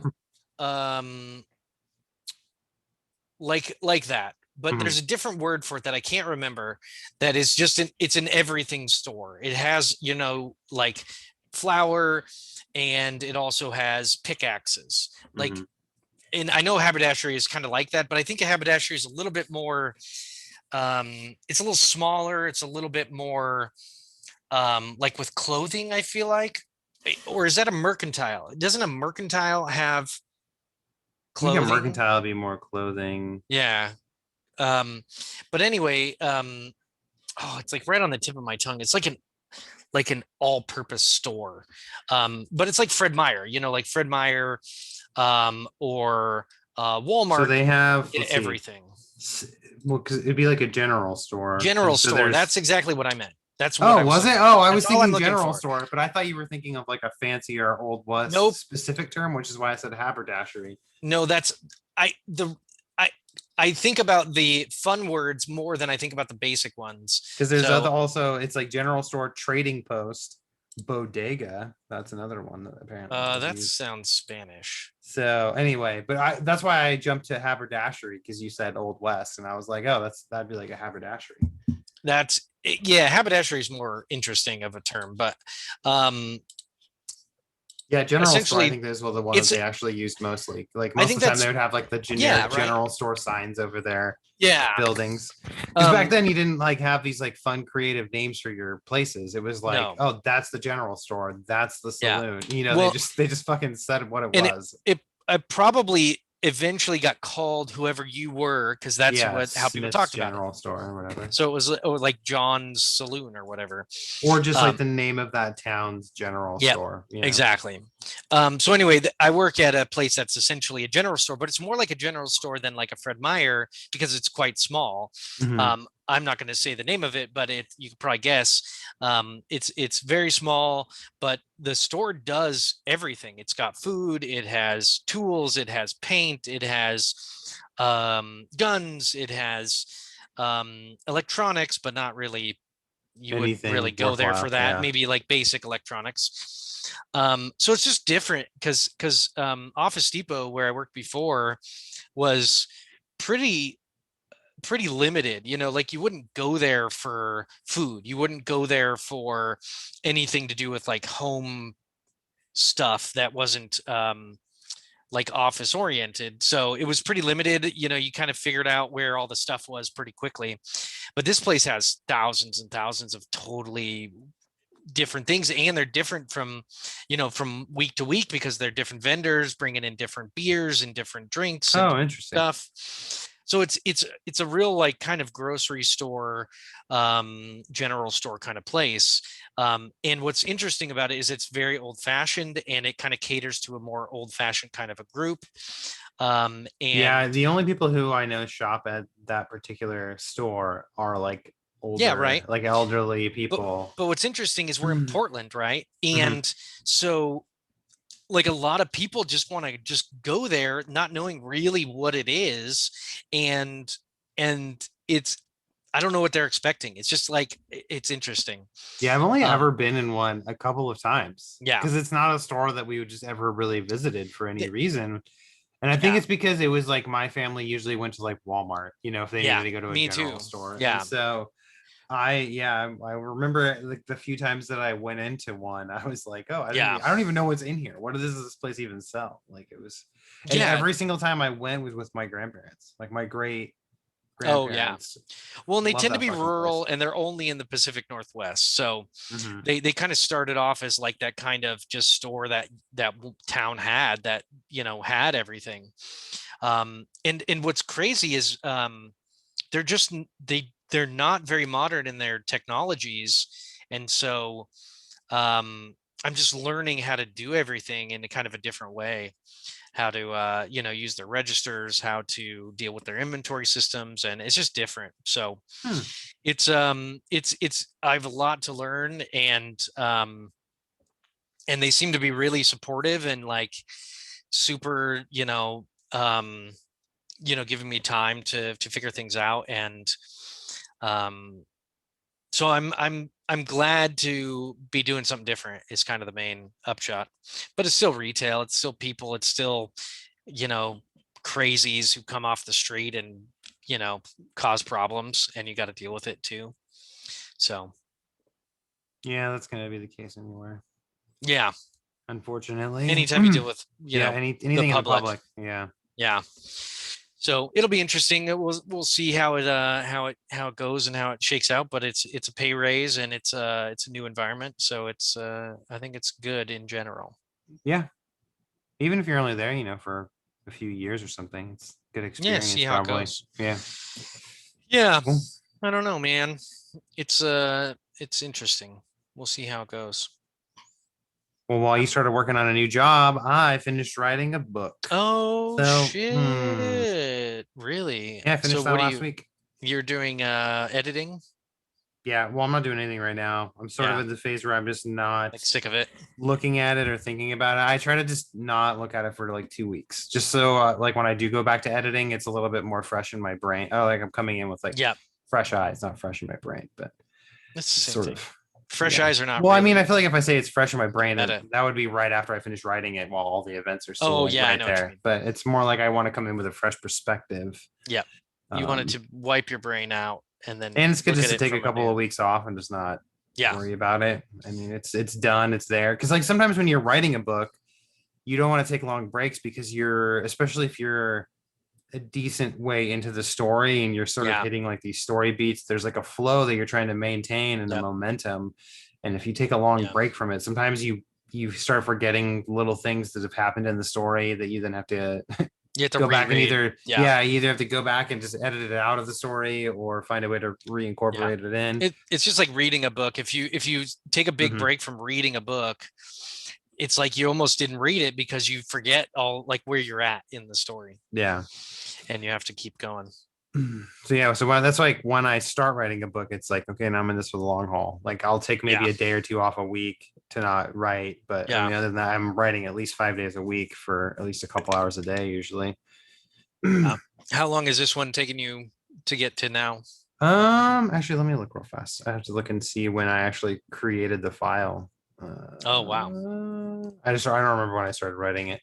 um like that, but Mhm. there's a different word for it that I can't remember. That is just it's an everything store. It has like flour, and it also has pickaxes. Like Mhm. and I know haberdashery is kind of like that, but I think a haberdashery is a little bit more, it's a little smaller. It's a little bit more, like with clothing, I feel like. Or is that a mercantile? Doesn't a mercantile have I think a clothing? mercantile would be more clothing. Yeah. Um, but anyway, oh, it's like right on the tip of my tongue. It's like an all-purpose store. But it's like Fred Meyer, like Fred Meyer, or So Walmart they have, did let's see, everything. well, because it'd be like a general store, General and so store. there's. That's exactly what I meant. That's what Oh, I was was it? looking for. Oh, I That's was all I'm thinking looking general for. store, but I thought you were thinking of like a fancier Old West Nope. specific term, which is why I said haberdashery. No, that's the I I think about the fun words more than I think about the basic ones. Because there's other So also, it's like general store, trading post, bodega. That's another one that apparently is that used. sounds Spanish. So anyway, but that's why I jumped to haberdashery because you said Old West, and I was like, oh, that'd be like a haberdashery. That's yeah, haberdashery is more interesting of a term, but um Yeah, general store. I essentially think those were the one that it's they actually used mostly. Like I most think of the time, they that's would have like the yeah, generic right. general store signs over their Yeah. buildings. Because back Um then, you didn't like have these like fun, creative names for your places. It was like, no. oh, that's the general store, that's the Yeah. saloon. They Well, just fucking said what it and was. it probably eventually got called whoever you were because that's Yeah, what how people Smith's talked about it. General Store or whatever. So it was like John's Saloon or whatever. Or just like Um, the name of that town's general yeah, store. exactly. So anyway, I work at a place that's essentially a general store, but it's more like a general store than like a Fred Meyer because it's quite small. Mhm. I'm not going to say the name of it, but you can probably guess. It's very small, but the store does everything. It's got food, it has tools, it has paint, it has guns, it has electronics, but not really. You wouldn't really Anything go there for worthwhile. that. Yeah. Maybe like basic electronics. So it's just different because Office Depot, where I worked before, was pretty pretty limited. Like you wouldn't go there for food. You wouldn't go there for anything to do with like home stuff that wasn't like office oriented. So it was pretty limited. You kind of figured out where all the stuff was pretty quickly. But this place has thousands and thousands of totally different things, and they're different from week to week because they're different vendors bringing in different beers and different drinks and Oh, interesting. stuff. So it's a real like kind of grocery store, general store kind of place. And what's interesting about it is it's very old fashioned and it kind of caters to a more old fashioned kind of a group. Yeah, And the only people who I know shop at that particular store are like yeah, right. older, like elderly but people. but what's interesting is we're in Mhm. Portland, right? And so like a lot of people just want to just go there not knowing really what it is, and it's I don't know what they're expecting. It's just like it's interesting. Yeah, I've only um ever been in one a couple of times yeah. because it's not a store that we would just ever really visited for any Th- reason. And I think yeah, it's because it was like my family usually went to like Walmart, if they needed yeah, to go to a me too. general store. And Yeah, so I remember like the few times that I went into one, I was like, oh, yeah, I don't even know what's in here. What does this place even sell? Like it was, and yeah. every single time I went was with my grandparents, like my great Oh yeah. grandparents. Well, and they Love tend to that be fucking place. rural and they're only in the Pacific Northwest, so Hmm. they kind of started off as like that kind of just store that town had that had everything. And what's crazy is they're just they're not very modern in their technologies, and so I'm just learning how to do everything in a kind of a different way, how to use their registers, how to deal with their inventory systems, and it's just different. So Hmm. it's I have a lot to learn, and they seem to be really supportive and like super, giving me time to figure things out. And um so I'm glad to be doing something different is kind of the main upshot. But it's still retail, it's still people, it's still, you know crazies who come off the street and you know cause problems, and you got to deal with it too. So Yeah, that's gonna be the case anywhere, yeah, unfortunately. anytime you deal with Yeah, the anything in the public. public. Yeah. Yeah. So it'll be interesting. We'll see how it goes and how it shakes out. But it's a pay raise and it's a new environment. So I think it's good in general. Yeah. Even if you're only there, for a few years or something, it's good Yeah, see experience how it probably. goes. Yeah. Yeah, Cool. I don't know, man. It's interesting. We'll see how it goes. Well, while you started working on a new job, I finished writing a book. Oh So, shit. Really? yeah, I So finished that what do last you week. you're doing editing? Yeah, well, I'm not doing anything right now. I'm sort of Yeah, in the phase where I'm just not like sick of it. looking at it or thinking about it. I try to just not look at it for like 2 weeks, just so like when I do go back to editing, it's a little bit more fresh in my brain. Oh, like I'm coming in with like Yeah, fresh eyes, not fresh in my brain, but it's the it's same sort thing. of Fresh yeah. eyes are not Well, I mean, I really feel like if I say it's fresh in my brain, then meta. that would be right after I finish writing it while all the events are still Oh like yeah, I right know what you there. mean. But it's more like I want to come in with a fresh perspective. Yeah. You wanted Um, to wipe your brain out and then and it's good look just at to it take a from a couple of new. weeks off and just not Yeah. worry about it. I mean, it's done, it's there. Because like sometimes when you're writing a book, you don't want to take long breaks because you're, especially if you're a decent way into the story and you're sort of Yeah. hitting like these story beats, there's like a flow that you're trying to maintain and a Yep. momentum. And if you take a long Yeah. break from it, sometimes you start forgetting little things that have happened in the story that you then have to You have to go back and reread. either Yeah. yeah, you either have to go back and just edit it out of the story or find a way to Yeah. reincorporate it in. It's just like reading a book. If you take a big Mhm. break from reading a book, it's like you almost didn't read it because you forget all like where you're at in the story Yeah. and you have to keep going. So yeah, so that's like when I start writing a book, it's like, okay, now I'm in this for the long haul. Like I'll take Yeah. maybe a day or two off a week to not write, but I Yeah. mean, other than that, I'm writing at least 5 days a week for at least a couple hours a day usually. How long is this one taking you to get to now? Actually, let me look real fast. I have to look and see when I actually created the file. Oh wow. I don't remember when I started writing it.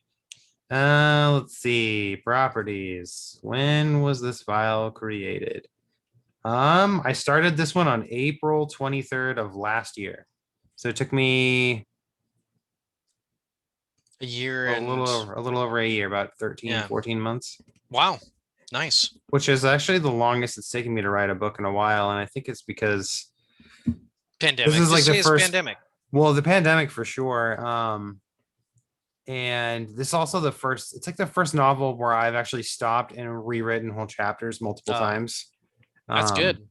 Let's see. Properties. When was this file created? I started this one on April 23rd of last year. So it took me A year a and little over a year, about 13, yeah. 14 months, Wow. Nice. which is actually the longest it's taken me to write a book in a while. And I think it's because this Pandemic. is like Just the say it's first, pandemic. well, the pandemic for sure. And this is also the first, it's like the first novel where I've actually stopped and rewritten whole chapters multiple Oh, times. that's Um, good.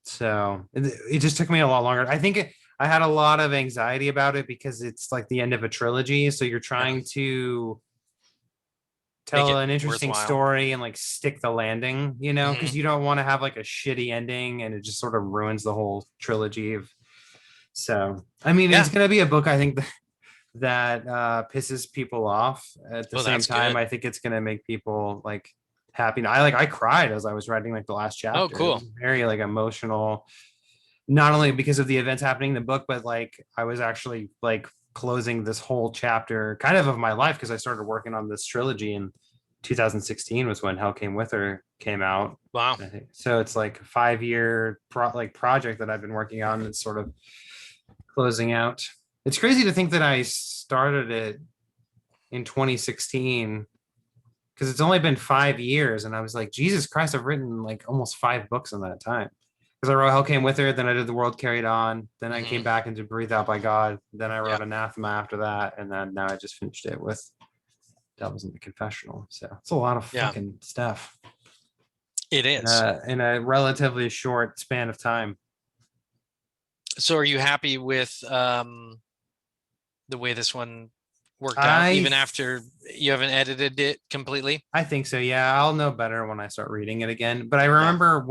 So it just took me a lot longer. I think I had a lot of anxiety about it because it's like the end of a trilogy. So you're Yeah. trying to Make tell it an interesting worthwhile. story and like stick the landing, because Hmm. you don't want to have like a shitty ending and it just sort of ruins the whole trilogy of. So, I mean, Yeah. it's going to be a book I think that pisses people off. At the Oh, same that's time, good. I think it's going to make people like happy. I cried as I was writing like the last Oh, chapter. It cool. was very like emotional, not only because of the events happening in the book, but like I was actually like closing this whole chapter kind of my life because I started working on this trilogy in 2016 was when Hell Came With Her came out. Wow. I think so. It's like a 5 year project that I've been working on. That's sort of closing out. It's crazy to think that I started it in 2016 because it's only been 5 years, and I was like, Jesus Christ, I've written like almost 5 books in that time. Because I wrote Hell Came With Her, then I did The World Carried On, then I came Hmm. back and did Breathed Out by God, then I Yeah. wrote Anathema after that, and then now I just finished it with Devils in the Confessional. So it's a lot of Yeah. fucking stuff It in is. a relatively short span of time. So are you happy with the way this one worked out, I even after you haven't edited it completely? I think so. Yeah, I'll know better when I start reading it again. But I Yeah. remember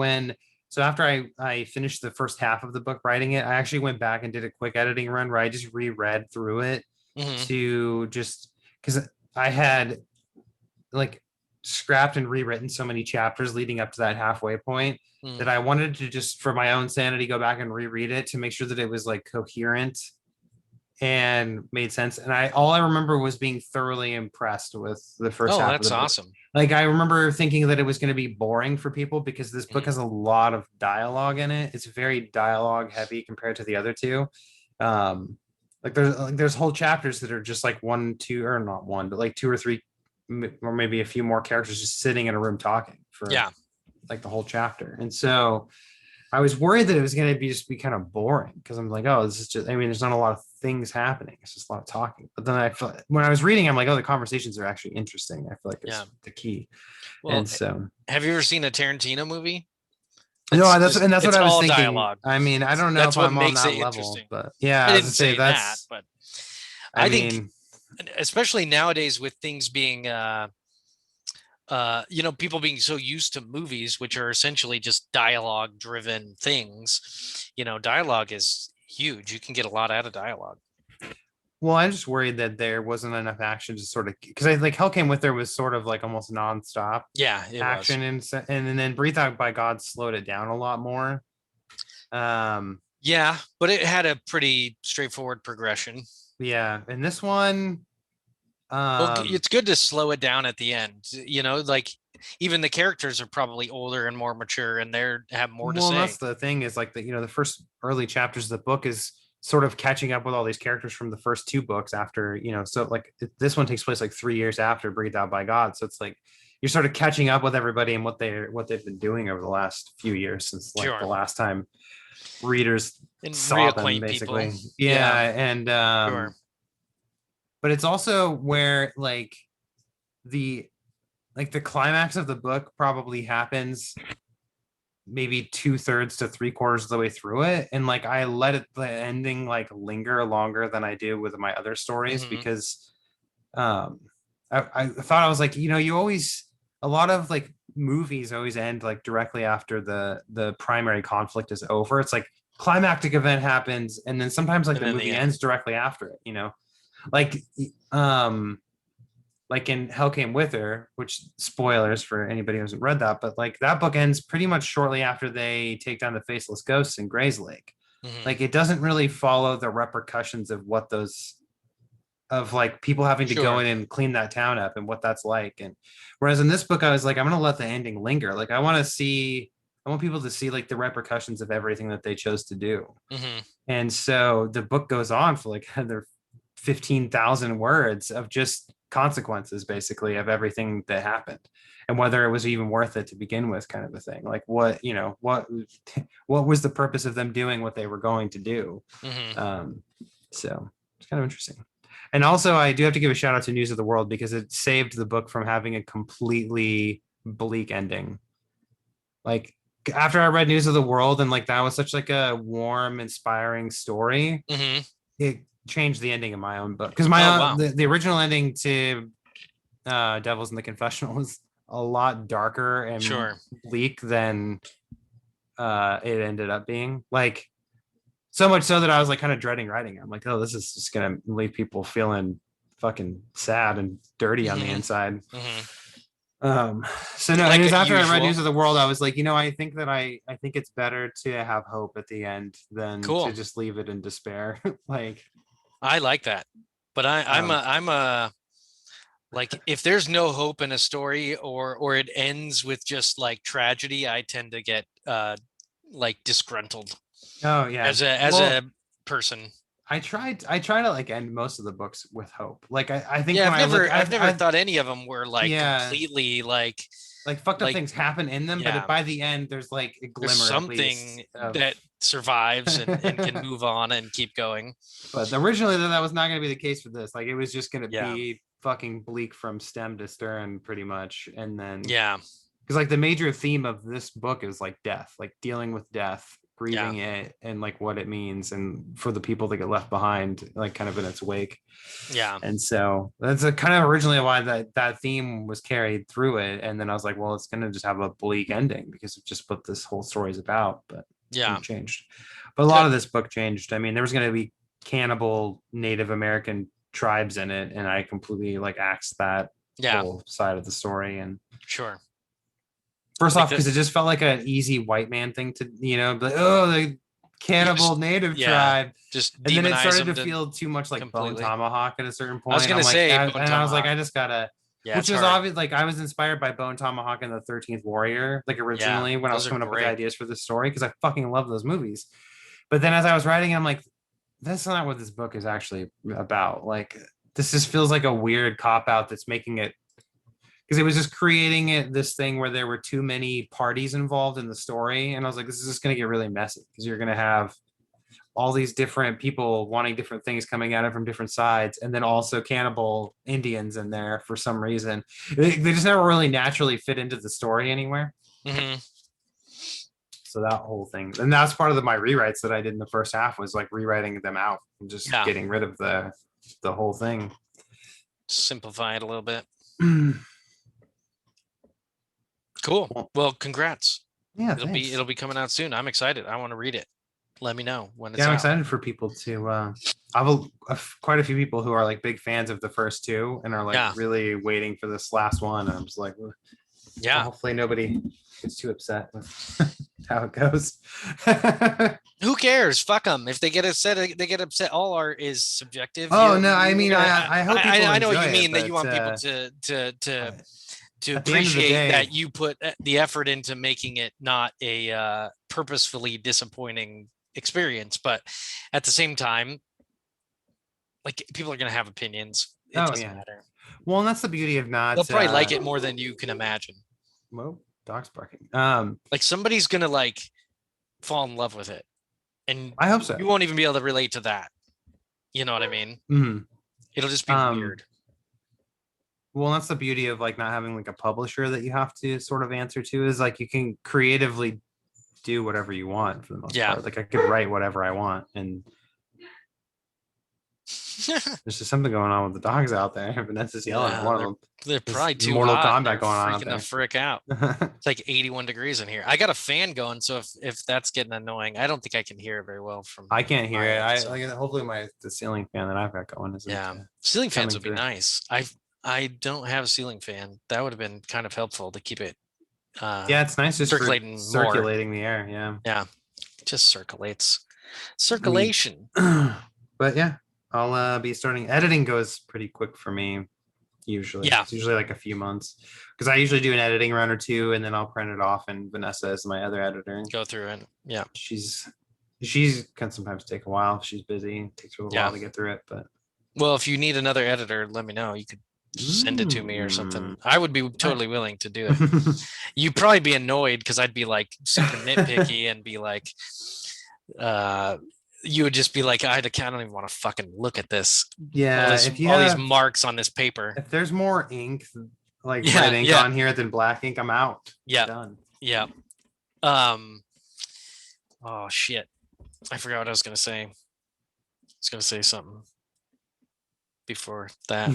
so after I finished the first half of the book writing it, I actually went back and did a quick editing run where I just reread through it Hmm. to just because I had like scrapped and rewritten so many chapters leading up to that halfway point Mm. that I wanted to just for my own sanity go back and reread it to make sure that it was like coherent and made sense. And all I remember was being thoroughly impressed with the first Oh, half of the that's book. awesome. Like I remember thinking that it was going to be boring for people because this book Mhm. has a lot of dialogue in it. It's very dialogue heavy compared to the other two. Like there's whole chapters that are just like one, two, or not one, but like two or three or maybe a few more characters just sitting in a room talking for Yeah. like the whole chapter. And so I was worried that it was going to be just be kind of boring because I'm like, oh, this is just, I mean, there's not a lot of things happening. It's just a lot of talking. But then I felt when I was reading, I'm like, oh, the conversations are actually interesting. I feel like Yeah. it's the key. Well, And so, have you ever seen a Tarantino movie? no, It's just that's what it's I was all thinking. dialogue. I mean, I don't know That's if what I'm on makes that it level, interesting. but yeah, I I was didn't to say say that, that's, but I I think mean, especially nowadays with things being people being so used to movies which are essentially just dialogue driven things, dialogue is huge. You can get a lot out of dialogue. well, I'm just worried that there wasn't enough action to sort of because I like Hell Came With Her was sort of like almost nonstop Yeah, it was. action and then Breathe Out by God slowed it down a lot more. Um, Yeah, but it had a pretty straightforward progression. yeah, and this one, Well, um, it's good to slow it down at the end. Like even the characters are probably older and more mature, and they're have more to well, and say. that's the thing is like the first early chapters of the book is sort of catching up with all these characters from the first two books after so like this one takes place like 3 years after Breathed Out by God, so it's like you're sort of catching up with everybody and what they've been doing over the last few years since like the Sure, last time readers and saw them reacquaint people. basically. Yeah, Yeah, and sure. but it's also where the the climax of the book probably happens maybe 2/3 to 3/4 of the way through it, and like I let the ending like linger longer than I do with my other stories Hmm. because um I thought I was like, you always a lot of like movies always end like directly after the primary conflict is over. It's like climactic event happens and then sometimes like And the then the movie end. ends directly after it. Like um like in Hell Came With Her, which spoilers for anybody who hasn't read that, but like that book ends pretty much shortly after they take down the faceless ghosts in Gray's Lake. Hmm. Like it doesn't really follow the repercussions of what those of like people having to go Sure. in and clean that town up and what that's like. And whereas in this book, I was like, I'm gonna let the ending linger. Like I want people to see like the repercussions of everything that they chose to do. Hmm. And so the book goes on for like another 15,000 words of just consequences basically of everything that happened and whether it was even worth it to begin with, kind of a thing. Like what was the purpose of them doing what they were going to do. Hmm. um so it's kind of interesting. And also I do have to give a shout out to News of the World because it saved the book from having a completely bleak ending. Like after I read News of the World and like that was such like a warm inspiring story, Hmm. it changed the ending of my own book because Oh wow. the original ending to Devils in the Confessional was a lot darker and Sure. bleak than it ended up being. Like so much so that I was like kind of dreading writing. I'm like, oh, this is just gonna leave people feeling fucking sad and dirty on the Hmm. inside. Hmm. Um, so no, and it Like was after I read usual. News of the World, I was like, I think that I think it's better to have hope at the end than to Cool. just leave it in despair. Like, I like that. But um, I'm a like if there's no hope in a story or it ends with just like tragedy, I tend to get like disgruntled oh yeah. as a Well, person. I try to like end most of the books with hope. Like I think Yeah, when I've I look, never I've never thought any of them were like yeah, completely like fucked up like things happen in them, but yeah, by the end, there's like a there's glimmer at least something of. that survives and can move on and keep going. But originally, that was not going to be the case for this. Like, it was just going to Yeah. be fucking bleak from stem to stern, pretty much. And then, Yeah. because like the major theme of this book is like death, like dealing with death, Yeah. grieving it, and like what it means, and for the people that get left behind, like kind of in its wake. Yeah. And so that's a kind of originally why that theme was carried through it. And then I was like, well, it's gonna just have a bleak ending because of just what this whole story is about. But Yeah. it changed. But a lot Good. of this book changed. I mean, there was gonna be cannibal Native American tribes in it, and I completely like axed that Yeah. whole side of the story. And Sure. first Like off, the because it just felt like an easy white man thing to, be like, oh, the you cannibal just native yeah, tribe. just And then it demonize started them to to feel too much like Bone completely. Tomahawk at a certain I was point. gonna I'm like, say Bone and I was like, Tomahawk. I just gotta, Yeah, which it's was hard. obvious. Like I was inspired by Bone Tomahawk and the 13th Warrior, like Yeah, originally when I was those are coming up with the great. ideas for this story, because I fucking love those movies. But then as I was writing, I'm like, that's not what this book is actually about. Like, this just feels like a weird cop out that's making it because it was just creating this thing where there were too many parties involved in the story, and I was like, this is just going to get really messy because you're going to have all these different people wanting different things coming at it from different sides, and then also cannibal Indians in there for some reason. They just never really naturally fit into the story anywhere. Hmm. So that whole thing, and that's part of my rewrites that I did in the first half was like rewriting them out and just Yeah. getting rid of the whole thing. Simplify it a little bit. Yeah, Cool. Well, congrats. thanks. It'll be coming out soon. I'm excited. I want to read it. Let me know when it's Yeah, I'm out. excited for people to. I have quite a few people who are like big fans of the first two and are like Yeah. really waiting for this last one. And I'm just like, well, Yeah. hopefully nobody gets too upset with how it goes. Who cares? Fuck them. If they get upset, they get upset. All art is subjective. Oh no, I mean, I hope people I know what you enjoy mean, it, that you want but, people to at the end of the appreciate day, that you put the effort into making it not a purposefully disappointing experience. But at the same time, like, people are gonna have opinions. It oh doesn't yeah. matter. Well, and that's the beauty of not. They'll probably like it more than you can imagine. Whoa, dog's barking. Like, somebody's gonna like fall in love with it, and I hope so. you won't even be able to relate to that. You know what I mean? Mhm. It'll just be weird. Well, that's the beauty of like not having like a publisher that you have to sort of answer to, is like you can creatively do whatever you want for the most Yeah. part. Like I could write whatever I want, and there's just something going on with the dogs out there. Vanessa's yelling at one of them. They're probably There's too Mortal hot. Kombat They're going on out freaking there. the frick out. It's like 81 degrees in here. I got a fan going, so if that's getting annoying, I don't think I can hear it very well from. I can't hear my it. end, so. Like hopefully the ceiling fan that I've got going isn't. Yeah, ceiling fans coming would be through. nice. I don't have a ceiling fan. That would have been kind of helpful to keep it. Yeah, it's nice just circulating circulating the air. Yeah. Yeah, just circulates. Circulation. But yeah, I'll be starting. Editing goes pretty quick for me usually. Yeah. It's usually like a few months because I usually do an editing run or two and then I'll print it off, and Vanessa is my other editor. Go through it. Yeah. She's can sometimes take a while if she's busy. It takes her a while to get through it, but well, if you need another editor, let me know. You could send it to me or something. I would be totally willing to do it. You'd probably be annoyed because I'd be like super nitpicky and be like, you would just be like, I don't even want to fucking look at this. Yeah, all these marks on this paper. If there's more ink, like red ink on here than black ink, I'm out. Yeah. I'm done. Yeah. Oh shit. I forgot what I was gonna say. I was gonna say something before that.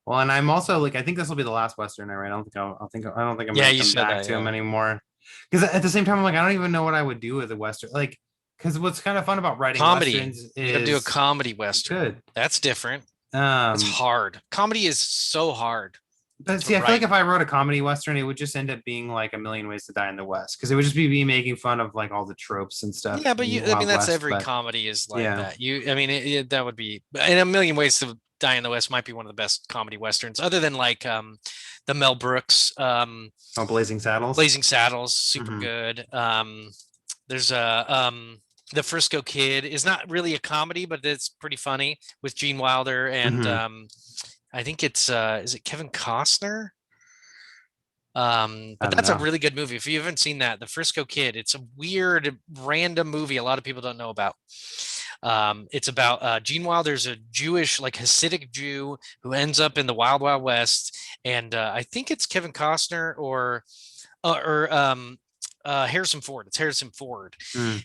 Well, and I'm also like, I think this will be the last Western I write. I don't think I'm gonna come back to him anymore. Because at the same time, I'm like, I don't even know what I would do with a Western. Like, because what's kind of fun about writing Westerns is you gotta do a comedy Western. Good. That's different. It's hard. Comedy is so hard. But see, I feel like if I wrote a comedy Western, it would just end up being like A Million Ways to Die in the West, because it would just be me making fun of like all the tropes and stuff. Yeah, but that's every comedy is like that. That would be, in A Million Ways to Die in the West might be one of the best comedy Westerns, other than like the Mel Brooks. Blazing Saddles. Blazing Saddles, super good. There's The Frisco Kid is not really a comedy, but it's pretty funny with Gene Wilder and I think it's is it Kevin Costner? But that's a really good movie. If you haven't seen that, The Frisco Kid, it's a weird, random movie a lot of people don't know about. It's about Gene Wilder's a Jewish, like Hasidic Jew who ends up in the Wild Wild West, and I think it's Kevin Costner or Harrison Ford. It's Harrison Ford.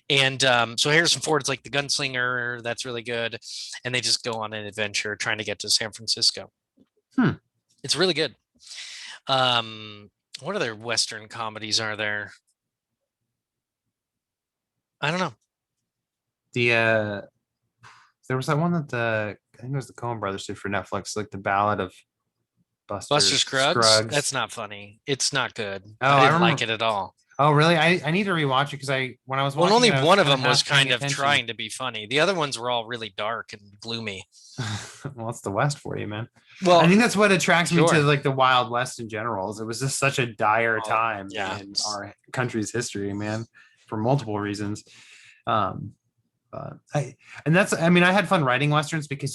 And so Harrison Ford is like the gunslinger. That's really good. And they just go on an adventure trying to get to San Francisco. It's really good. What other Western comedies are there? I don't know. There was that one that I think it was the Coen Brothers did for Netflix, like the Ballad of Buster Scruggs. That's not funny. It's not good. Oh, I didn't like it at all. Oh, really? I need to rewatch it because when I was watching only it, one of them was kind of trying to be funny. The other ones were all really dark and gloomy. Well, it's the West for you, man. Well, I think that's what attracts me to like the Wild West in general. Is it was just such a dire time in our country's history, man, for multiple reasons. I had fun writing Westerns because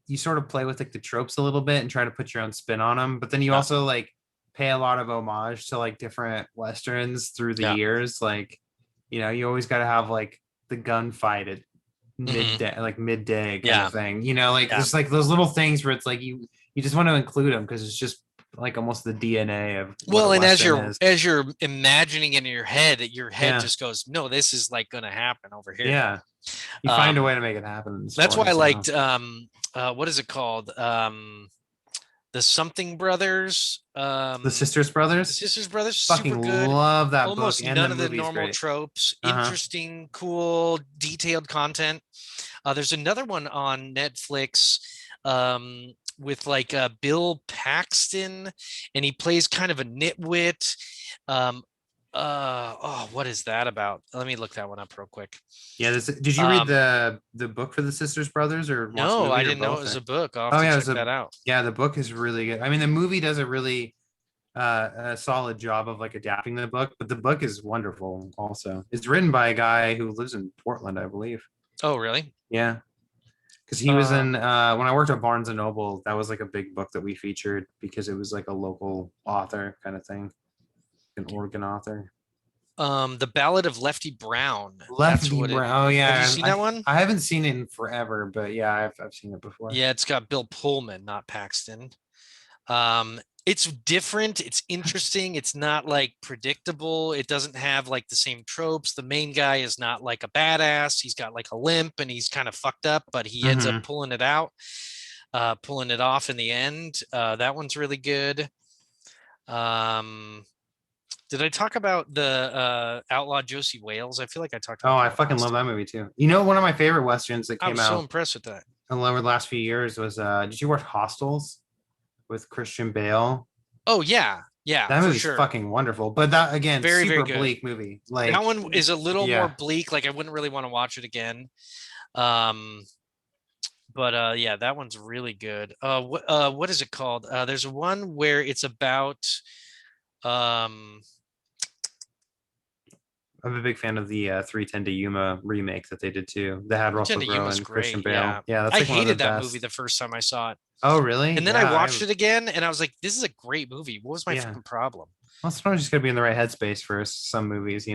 you sort of play with like the tropes a little bit and try to put your own spin on them, but then you Yeah. also like pay a lot of homage to like different westerns through the Yeah. years. Like, you always got to have like the gunfight at Hmm. midday, like midday kind Yeah. of thing. Like Yeah. there's like those little things where it's like you just want to include them because it's just like almost the DNA of what a Well, and as western you're is. as you're imagining it in your head Yeah, just goes, no, this is like going to happen over here. yeah. You find a Um, way to make it happen in that's why I stories. liked what is it called? The Something Brothers. The Sisters The Brothers. Sisters Brothers, Fucking super good. love that book, Almost and the none of the movie's normal great. tropes. Uh-huh. Interesting, cool, detailed content. There's another one on Netflix with like Bill Paxton, and he plays kind of a nitwit. Um, oh, what is that about? Let me look that one up real quick. Yeah, did you read Um, the book for the Sisters Brothers or watch the no, I movie or didn't know it both? was a book. I'll have Oh to yeah, check that out. yeah, the book is really good. I mean, the movie does a really a solid job of like adapting the book, but the book is wonderful also. It's written by a guy who lives in Portland, I believe. Oh, really? Yeah. Because he was in when I worked at Barnes and Noble, that was like a big book that we featured because it was like a local author kind of thing, an Oregon author. The Ballad of Lefty Brown. That's Lefty what it. Brown. Oh Have you yeah, seen that one? I haven't seen it in forever, but yeah, I've seen it before. Yeah, it's got Bill Pullman, not Paxton. It's different. It's interesting. It's not like predictable. It doesn't have like the same tropes. The main guy is not like a badass. He's got like a limp and he's kind of fucked up, but he ends up Hmm. pulling it out, pulling it off in the end. That one's really good. Um, did I talk about the outlaw Josie Wales? I feel like I talked Oh, about I that fucking last love that time. movie too. One of my favorite westerns that I came was so out impressed with that. over the last few years was did you watch Hostels with Christian Bale? Oh yeah, yeah, That for movie's sure. fucking wonderful. But that again, Very, very super good. bleak movie. That Like, one is a little more yeah. bleak. Like I wouldn't really want to watch it again. Um, but yeah, that one's really good. What is it called? There's one where it's about um I'm a big fan of the 310 to Yuma remake that they did too. They had Return Russell to Crowe Yuma's and Christian great. Bale. Yeah. Yeah, that's I like one of the hated that movie best. the first time I saw it. Oh, really? And then I Yeah, watched it again and I was like, this is a great movie. What was my yeah. fucking problem? Well, sometimes you just gotta be in the right headspace for some movies.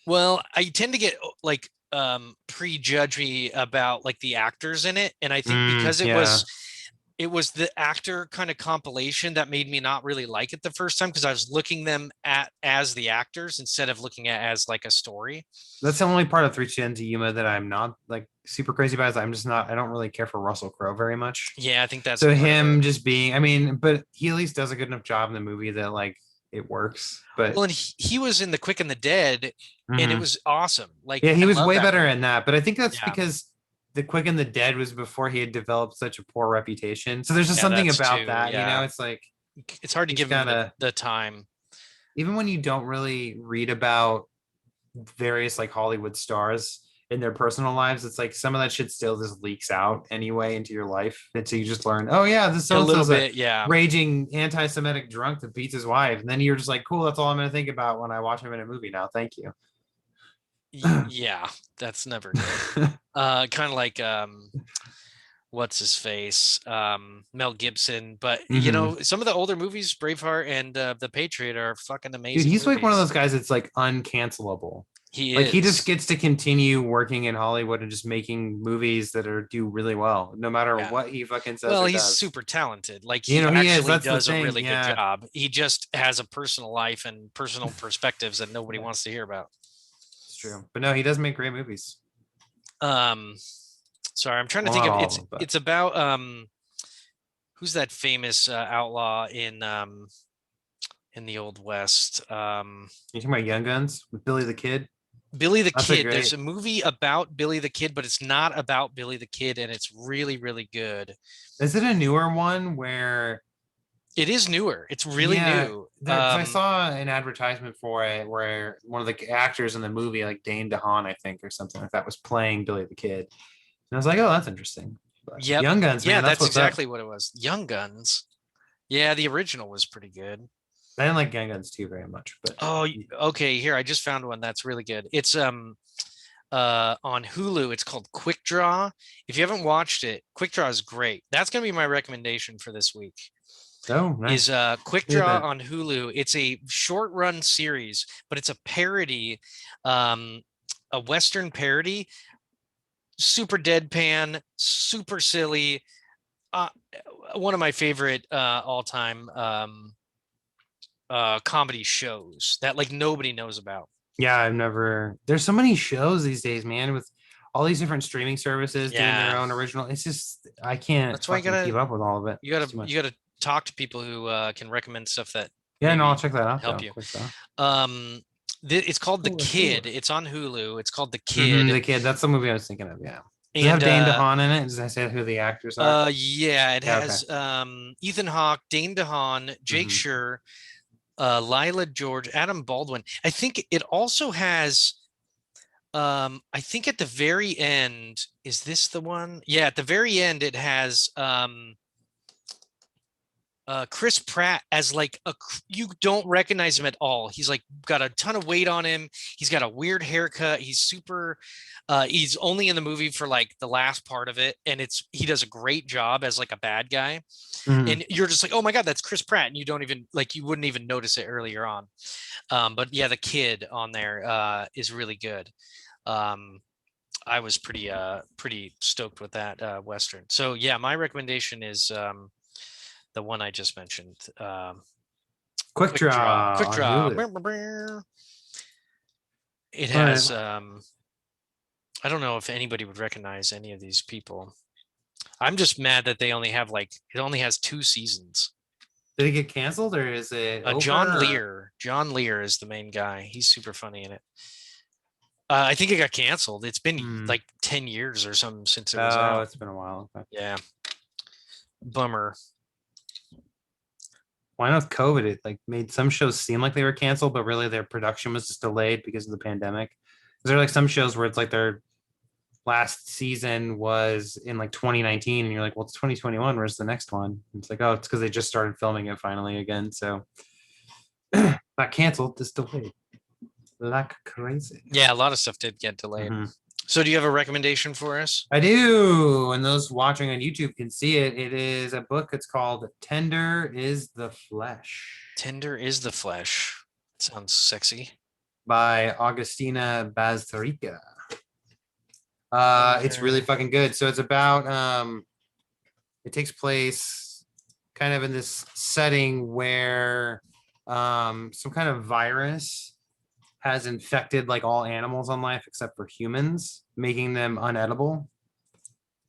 Well, I tend to get like prejudgy about like the actors in it. And I think because Yeah. it was the actor kind of compilation that made me not really like it the first time because I was looking them at as the actors instead of looking at as like a story. That's the only part of 310 to Yuma that I'm not like super crazy about. Is I'm just not. I don't really care for Russell Crowe very much. Yeah, I think that's So part of it. him just being, I mean, but he at least does a good enough job in the movie that like it works. But Well, and he was in The Quick and the Dead, and it mhm. was awesome. Like Yeah, he I was love way that better movie. in that. But I think that's Yeah, because The Quick and the Dead was before he had developed such a poor reputation. So there's just yeah, something that's about too. that. Yeah, It's like it's hard to he's give him gotta, the time. even when you don't really read about various like Hollywood stars in their personal lives, it's like some of that shit still just leaks out anyway into your life. And so you just learn, oh yeah, this A so and little so's a bit, yeah. raging anti-Semitic drunk that beats his wife. And then you're just like, cool, that's all I'm gonna think about when I watch him in a movie now. Thank you. Yeah, that's never good. Kind of like what's his face, Mel Gibson. But Hmm. some of the older movies, Braveheart and The Patriot, are fucking Dude, amazing he's like one of movies. those guys that's like uncancelable. He Like he just is. gets to continue working in Hollywood and just making movies that are do really well, no matter Yeah. what he fucking says Well, or he's does. super talented. Like he He is. actually That's the does a thing. really good Yeah, job. He just has a personal life and personal perspectives that nobody yeah, wants to hear about. it's true. But no, he does make great movies. Um, sorry, I'm trying to Well, think not of all of them, but it's about who's that famous outlaw in the old west? you talking about Young Guns with Billy the Kid? Billy the That's a Kid. There's great. a movie about Billy the Kid, but it's not about Billy the Kid, and it's really, really good. Is it a newer one where? It is newer. It's really Yeah, new. there because I saw an advertisement for it where one of the actors in the movie, like Dane DeHaan, I think, or something like that, was playing Billy the Kid, and I was like, oh, that's interesting. But Yep. Young Guns, Yeah, man, that's that's what's up. exactly what it was. Young Guns. Yeah, the original was pretty good. I didn't like Young Guns too very much, but Oh, okay. Here, I just found one that's really good. It's on Hulu. It's called Quick Draw. If you haven't watched it, Quick Draw is great. That's gonna be my recommendation for this week. Oh, Is nice. Quick Look at Draw that. on Hulu. It's a short run series, but it's a parody, um, a Western parody, super deadpan, super silly. Uh, one of my favorite all time comedy shows that like nobody knows about. Yeah, I've never. There's so many shows these days, man, with all these different streaming services doing their Yeah, own original. It's just I can't that's why fucking keep up with all of it. It's too you much. gotta talk to people who can recommend stuff that Yeah, no, I'll maybe check that out help though. you. Quick draw. Um, it's called The Cool, cool. Kid. It's on Hulu. It's called The Mm-hmm, Kid, the kid. That's the movie I was thinking of. Yeah. Does it have and Dane DeHaan in it? Does I say who the actors are? yeah, it Yeah. Okay. has Ethan Hawke, Dane DeHaan, Jake Mm-hmm. Schur, Lila George, Adam Baldwin. I think it also has I think at the very end, is this the one? Yeah, at the very end it has Chris Pratt as like you don't recognize him at all. He's like got a ton of weight on him. He's got a weird haircut. He's super he's only in the movie for like the last part of it, and he does a great job as like a bad guy. Mm-hmm. And you're just like, "Oh my god, that's Chris Pratt." And you don't even like you wouldn't even notice it earlier on. But yeah, the kid on there is really good. Um I was pretty stoked with that Western. So yeah, my recommendation is the one I just mentioned. Quick Quick Draw. Draw Quick on Draw. Hulu. It All right. has I don't know if anybody would recognize any of these people. I'm just mad that they only have like it only has 2 seasons. Did it get canceled or is it over? John Or... Lear. John Lear is the main guy. He's super funny in it. I think it got canceled. It's been Hmm. like 10 years or something since it was Oh, out. it's been a while. Okay. Yeah. Bummer. Why not with COVID? It like made some shows seem like they were canceled, but really their production was just delayed because of the pandemic. There are like some shows where it's like their last season was in like 2019, and you're like, well, it's 2021. Where's the next one? And it's like, oh, it's because they just started filming it finally again. So not canceled, just delayed like crazy. Yeah, a lot of stuff did get delayed. Mm-hmm. So do you have a recommendation for us? I do. And those watching on YouTube can see it. It is a book. It's called Tender is the Flesh Tender is the Flesh. Sounds sexy. by Augustina Bazterrica. It's really Tender. fucking good. So it's about it takes place kind of in this setting where some kind of virus has infected like all animals on life except for humans, making them unedible.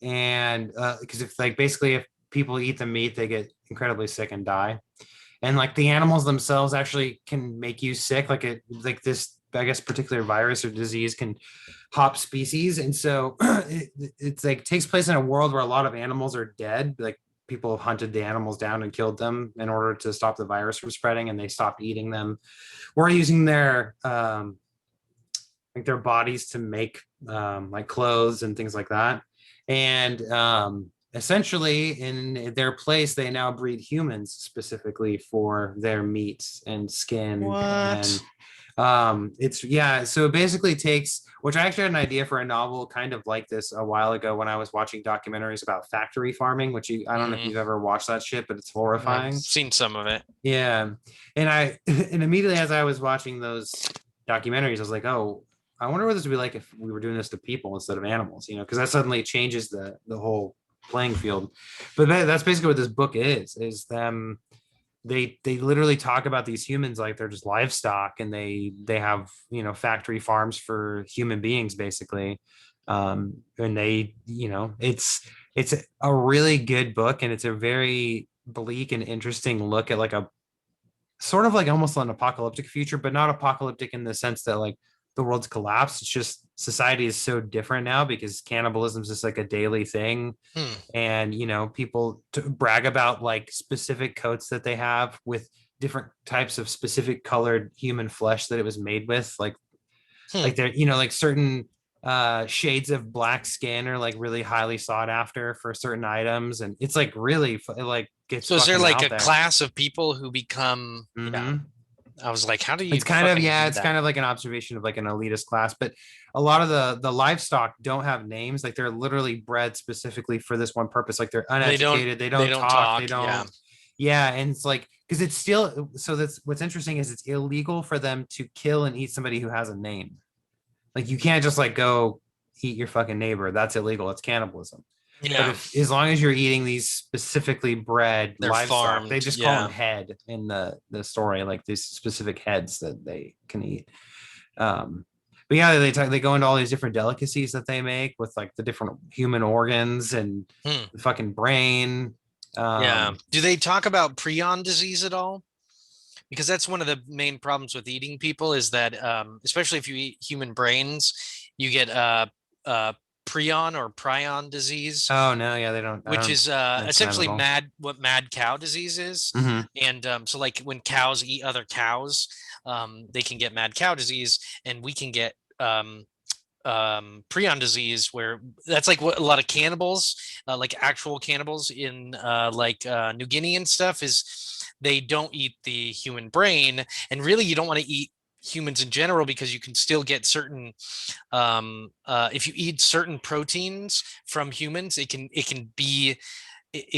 And because if like basically if people eat the meat, they get incredibly sick and die. And like the animals themselves actually can make you sick. Like it like this, I guess, particular virus or disease can hop species. And so it's like takes place in a world where a lot of animals are dead. Like people have hunted the animals down and killed them in order to stop the virus from spreading, and they stopped eating them or using their like their bodies to make like clothes and things like that. And essentially in their place they now breed humans specifically for their meats and skin. And What? it's yeah, so it basically takes, which I actually had an idea for a novel kind of like this a while ago when I was watching documentaries about factory farming, which I don't know if Mm, you've ever watched that shit, but it's I've horrifying. seen some of it. Yeah. And I and immediately as I was watching those documentaries I was like, oh, I wonder what this would be like if we were doing this to people instead of animals, you know, because that suddenly changes the whole playing field. But that's basically what this book is them. They literally talk about these humans like they're just livestock, and they have, you know, factory farms for human beings basically. And they, you know, it's a really good book, and it's a very bleak and interesting look at like a sort of like almost an apocalyptic future, but not apocalyptic in the sense that like the world's collapsed. It's just society is so different now because cannibalism is just like a daily thing. Hmm. And, you know, people brag about like specific coats that they have with different types of specific colored human flesh that it was made with. Hmm. Like they're, you know, like certain shades of black skin are like really highly sought after for certain items. And it's like really it like gets So is there fucking like out a there. class of people who become, yeah, Mm-hmm. I was like, how do you It's kind of, fucking yeah, do it's that? kind of like an observation of like an elitist class, but a lot of the livestock don't have names. Like they're literally bred specifically for this one purpose. Like they're uneducated, they They don't don't talk, they talk. Yeah. don't. Yeah, and it's like because it's still, so that's what's interesting is it's illegal for them to kill and eat somebody who has a name. Like you can't just like go eat your fucking neighbor. That's illegal. It's cannibalism. But Yeah. if as long as you're eating these specifically bred They're livestock, they farmed. just call them Yeah. head in the story, like these specific heads that they can eat. But yeah, they go into all these different delicacies that they make with like the different human organs and Hmm. the fucking brain. Yeah. Um, Do they talk about prion disease at all? Because that's one of the main problems with eating people is that, especially if you eat human brains, you get uh, prion or prion disease, oh no, yeah, they don't. I which don't is mention that at essentially all. what mad cow disease is. Hmm. And so, like when cows eat other cows, they can get mad cow disease, and we can get prion disease, where that's like what a lot of cannibals, like actual cannibals in New Guinea and stuff, is they don't eat the human brain. And really, you don't want to eat humans in general because you can still get certain if you eat certain proteins from humans, it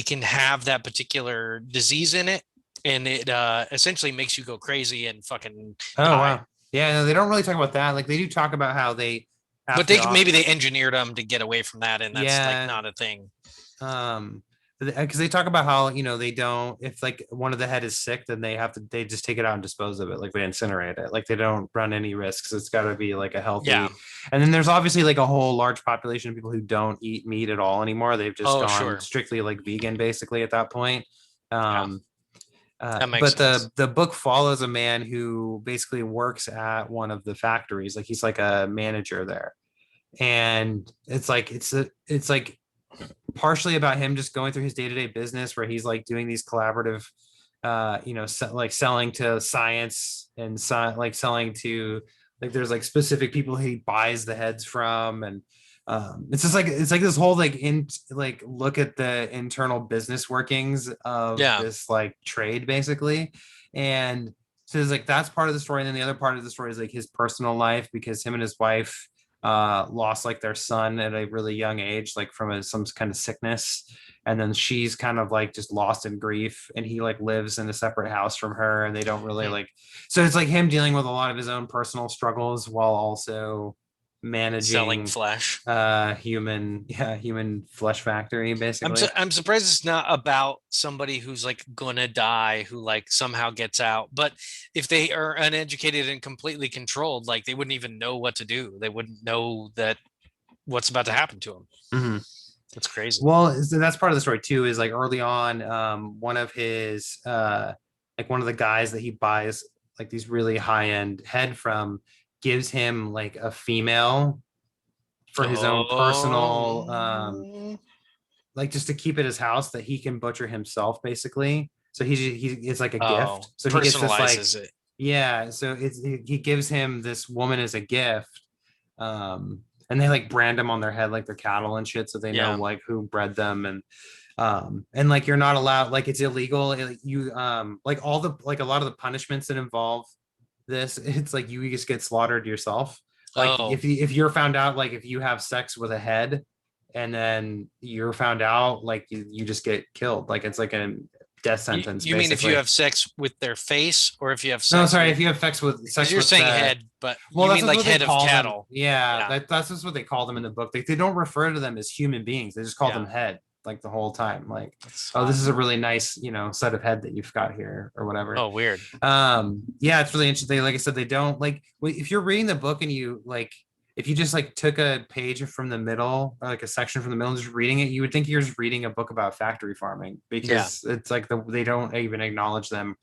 can have that particular disease in it, and it essentially makes you go crazy and fucking Oh die. wow, yeah, no, they don't really talk about that. Like they do talk about how they have But to, maybe they engineered them to get away from that, and that's like yeah, not a thing. um, because they talk about how they don't, if like one of the head is sick, then they just take it out and dispose of it, like they incinerate it, like they don't run any risks. It's got to be like a Yeah. healthy. And then there's obviously like a whole large population of people who don't eat meat at all anymore. They've just Oh, gone sure. strictly like vegan basically at that point. Yeah, um that makes but sense. the book follows a man who basically works at one of the factories, like he's like a manager there. And it's like it's like partially about him just going through his day-to-day business where he's like doing these collaborative like selling to science and like selling to, like there's like specific people he buys the heads from. And it's just like it's like this whole like in like look at the internal business workings of Yeah. this like trade basically. And so it's like that's part of the story, and then the other part of the story is like his personal life, because him and his wife lost like their son at a really young age, like from some kind of sickness. And then she's kind of like just lost in grief, and he like lives in a separate house from her, and they don't really Hmm. like, so it's like him dealing with a lot of his own personal struggles while also Selling managing flesh. human flesh factory basically. I'm surprised it's not about somebody who's like gonna die, who like somehow gets out. But if they are uneducated and completely controlled, like they wouldn't even know what to do. They wouldn't know that what's about to happen to them. Mhm. That's crazy. Well, so that's part of the story too, is like early on, one of his like one of the guys that he buys like these really high-end head from gives him like a female for his own personal Oh, like just to keep at his house that he can butcher himself basically. So he it's like a oh, gift. So he gets this like, personalizes it. yeah, so he gives him this woman as a gift. And they like brand them on their head like they're cattle and shit, so they know Yeah. like who bred them. And like you're not allowed, like it's illegal. You like all the like a lot of the punishments that involve this, it's like you just get slaughtered yourself. Like Oh, if you're found out, like if you have sex with a head and then you're found out, like you just get killed. Like it's like a death sentence you mean if you basically. have sex with their face, or if you have No, sex sorry, with? if you have Because sex you're with saying the, head, but well, you that's mean just like what they head of call them. cattle. Yeah, Yeah. that's just what they call them in the book. They don't refer to them as human beings. They just call them Yeah. head like the whole time. Like, That's oh, this hot. is a really nice, set of head that you've got here or whatever. Oh, weird. Yeah, it's really interesting. Like I said, they don't like if you're reading the book and you like if you just like took a page from the middle or like a section from the middle and just reading it, you would think you're just reading a book about factory farming, Yeah. because it's like they don't even acknowledge them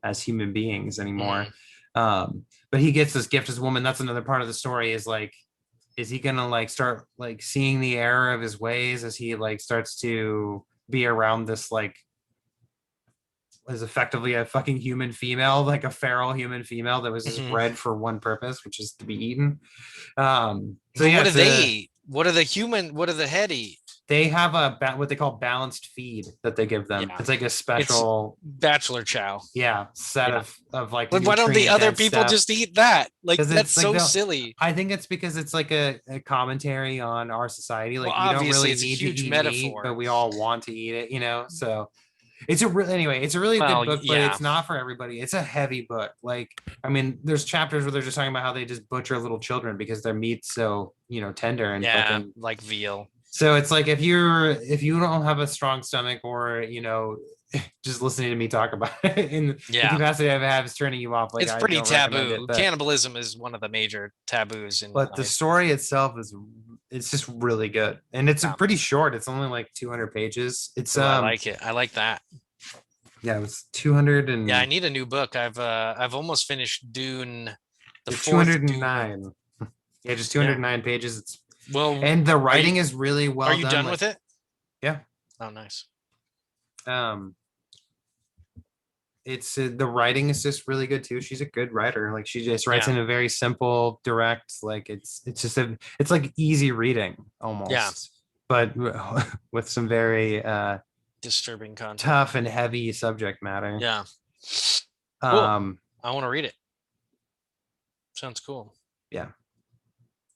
as human beings anymore. Mhm. But he gets this gift as a woman. That's another part of the story, is like, is he gonna like start like seeing the error of his ways as he like starts to be around this like is effectively a fucking human female, like a feral human female that was just Mhm. bred for one purpose, which is to be eaten. So But yeah, what do it's they a eat? What do the head eat? They have what they call balanced feed that they give them. Yeah. It's like a It's special, Bachelor Chow. yeah, set Yeah. of like But why don't the nutrient other dense people stuff. just eat that? Like, Because that's it's like so no, silly. I think it's because it's like a commentary on our society. Well, Like we don't obviously, really it's a need to huge eat meat, but metaphor. we all want to eat it, you know. So it's anyway, it's a really good Well, book, but yeah. it's not for everybody. It's a heavy book. Like, I mean, there's chapters where they're just talking about how they just butcher little children because their meat's so, tender and Yeah, fucking. like veal. So it's like if you don't have a strong stomach or just listening to me talk about it in the Yeah. capacity I have is turning you off, like It's I pretty don't recommend it. taboo. Cannibalism is one of the major taboos in But the life. story itself it's just really good. And it's Yeah. pretty short. It's only like 200 pages. It's Ooh, I like it. I like that. yeah, it was 200 Yeah, I and need a new book. I've almost finished Dune, the fourth Dune. 209. Yeah, just Yeah. 209 pages. Well, And the are you writing is really are well you done. done Like, with it? yeah. Oh, nice. Um it's the writing is just really good too. She's a good writer. Like she just writes Yeah. in a very simple, direct, like it's just it's like easy reading Yeah. almost, but with some very Disturbing content. tough and heavy subject matter. Yeah. Cool. Um I want to read it. Sounds cool. yeah.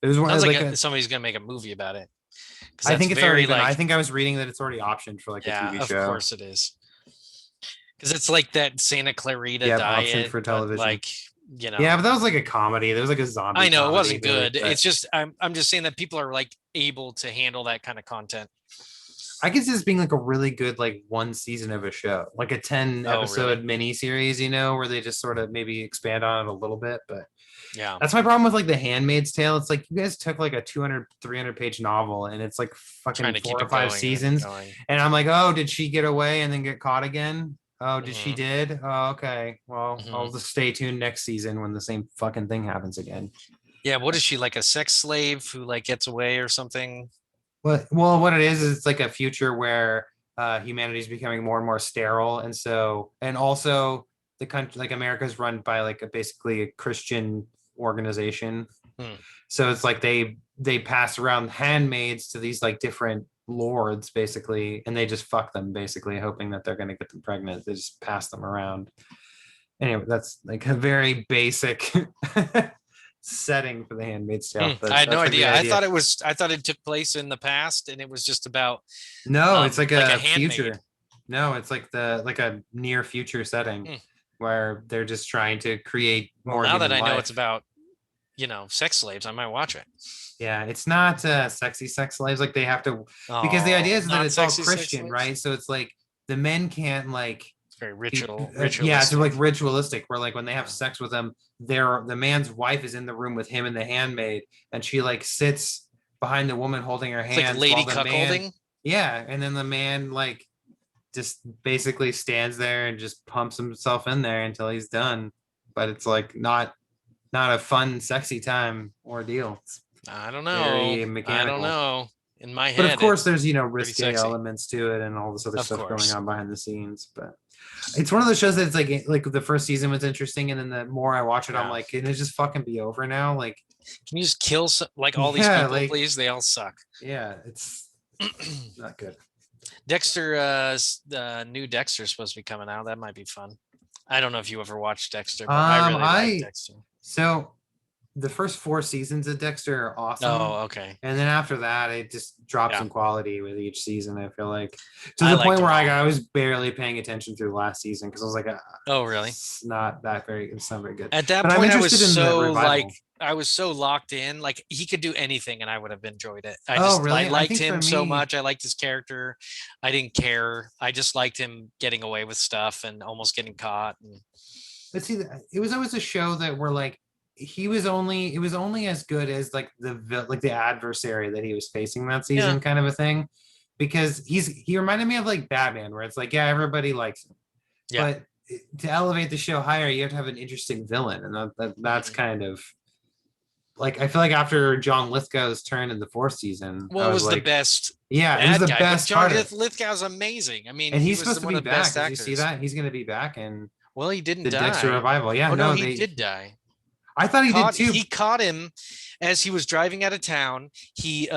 It was one Sounds like like somebody's gonna make a movie about it. I think it's already been, like, I think I was reading that it's already optioned for like a yeah, TV of show. course it is. Because it's like that Santa Clarita Yeah, diet optioned for but, television. like, Yeah, but that was like a comedy. There was like a zombie. I know it comedy wasn't to it, good. but It's just I'm just saying that people are like able to handle that kind of content. I guess this being like a really good like one season of a show, like a 10 Oh, episode really? mini series, where they just sort of maybe expand on it a little bit. But Yeah. that's my problem with like The Handmaid's Tale. It's like you guys took like a 200, 300 page novel and it's like Trying fucking to 4 keep or it 5 going seasons. going. And I'm like, oh, did she get away and then get caught again? Oh, did she Mhm. did? Oh, okay. Well, I'll Mhm. just stay tuned next season when the same fucking thing happens again. Yeah, what is she, like a sex slave who like gets away or something? Well, what it is it's like a future where humanity is becoming more and more sterile, and also the country, like America, is run by like basically a Christian organization. Hmm. So it's like they pass around handmaids to these like different lords, basically, and they just fuck them, basically, hoping that they're going to get them pregnant. They just pass them around. Anyway, that's like a very basic setting for The Handmaid's Tale. But I had no that's like the idea. idea. I thought it took place in the past and it was just about No, it's like like a handmaid. future. No, it's like a near future setting where they're just trying to create Well, more now that I human know life. it's about, sex slaves, I might watch it. Yeah, it's not sexy sex slaves. Like they have to, because the idea is that not it's all sexy sex Christian, slaves? right? So it's like the men can't like It's very be- ritualistic. yeah, it's like ritualistic. Where like when they have sex with them, the man's wife is in the room with him and the handmaid, and she like sits behind the woman holding her It's hands. like lady while the cuckolding. man, yeah, and then the man like just basically stands there and just pumps himself in there until he's done. But it's like not a fun, sexy time ordeal. It's I don't know. very I mechanical. don't know. In my head, But of course, it's there's pretty risque sexy. elements to it and all this other Of stuff course. going on behind the scenes. But it's one of those shows that's like the first season was interesting, and then the more I watch it, I'm Yeah. like, can it just fucking be over now? Like, Can you just kill like all these Yeah, people, like- please? They all suck. yeah, it's not good. Dexter, the new Dexter is supposed to be coming out. That might be fun. I don't know if you ever watched Dexter, but I really like Dexter. So the first 4 seasons of Dexter are awesome. Oh, okay. And then after that, it just drops Yeah. in quality with each season. I feel like to I the liked point them where all. I was barely paying attention through the last season because I was like, Oh, really? it's not very good. At that But I'm point, I was interested in the so revival. like, I was so locked in. Like he could do anything, and I would have enjoyed it. Oh, really? I I liked think for him so me- much. I liked his character. I didn't care. I just liked him getting away with stuff and almost getting caught. And But see, it was always a show that were like it was only as good as like the adversary that he was facing that season, Yeah. kind of a thing. Because he reminded me of like Batman, where it's like, yeah, everybody likes him. Yeah. But to elevate the show higher, you have to have an interesting villain. And that's kind of like, I feel like after John Lithgow's turn in the 4th season, well, I it was the like, best. yeah, it was the bad guy, best but John part of it. Lithgow's amazing. I mean, And he he's was supposed to one be of the back. best Did you actors. see that? He's going to be back in Well, he didn't the die. Dexter revival. Yeah, Oh no, no, he they did die. I thought he did too. He caught him as he was driving out of town. He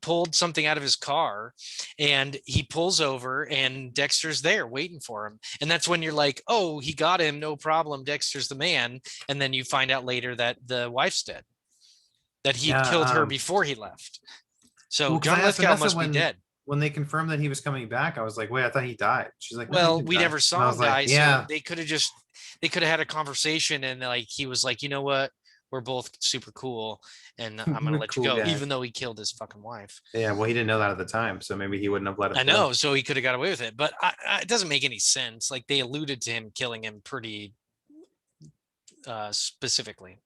pulled something out of his car, and he pulls over, and Dexter's there waiting for him. And that's when you're like, oh, he got him, no problem. Dexter's the man. And then you find out later that the wife's dead, that he Yeah, killed her before he left. So well, 'cause John I asked Lithgow Vanessa must be dead. when they confirmed that he was coming back. I was like, wait, I thought he died. She's like, no, he Well, didn't we die. never And saw I him was like, die, so yeah, they could have had a conversation, and like he was like, you know what? We're both super cool, and I'm gonna let you cool go, guy. even though he killed his fucking wife. Yeah, well, he didn't know that at the time, so maybe he wouldn't have let him I go. know, so he could have got away with it, but it doesn't make any sense. Like they alluded to him killing him pretty specifically.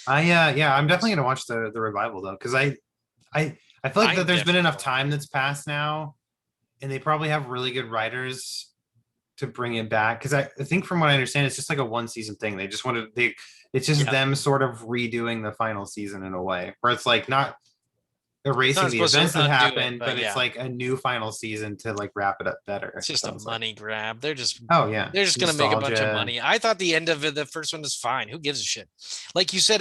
Yeah, I'm definitely gonna watch the revival though, because I feel like I'm that there's been definitely enough gonna time watch that's passed now, and they probably have really good writers to bring it back. Because I think from what I understand, it's just like a one season thing. They just wanted it's just Yeah. them sort of redoing the final season in a way where it's like not erasing the supposed to events that undo it, happened, but but it's yeah. like a new final season to like wrap it up better. It's It just a sounds like. money grab. Oh yeah, They're just gonna make a bunch of nostalgia. money. I thought the end of the first one was fine. Who gives a shit? Like you said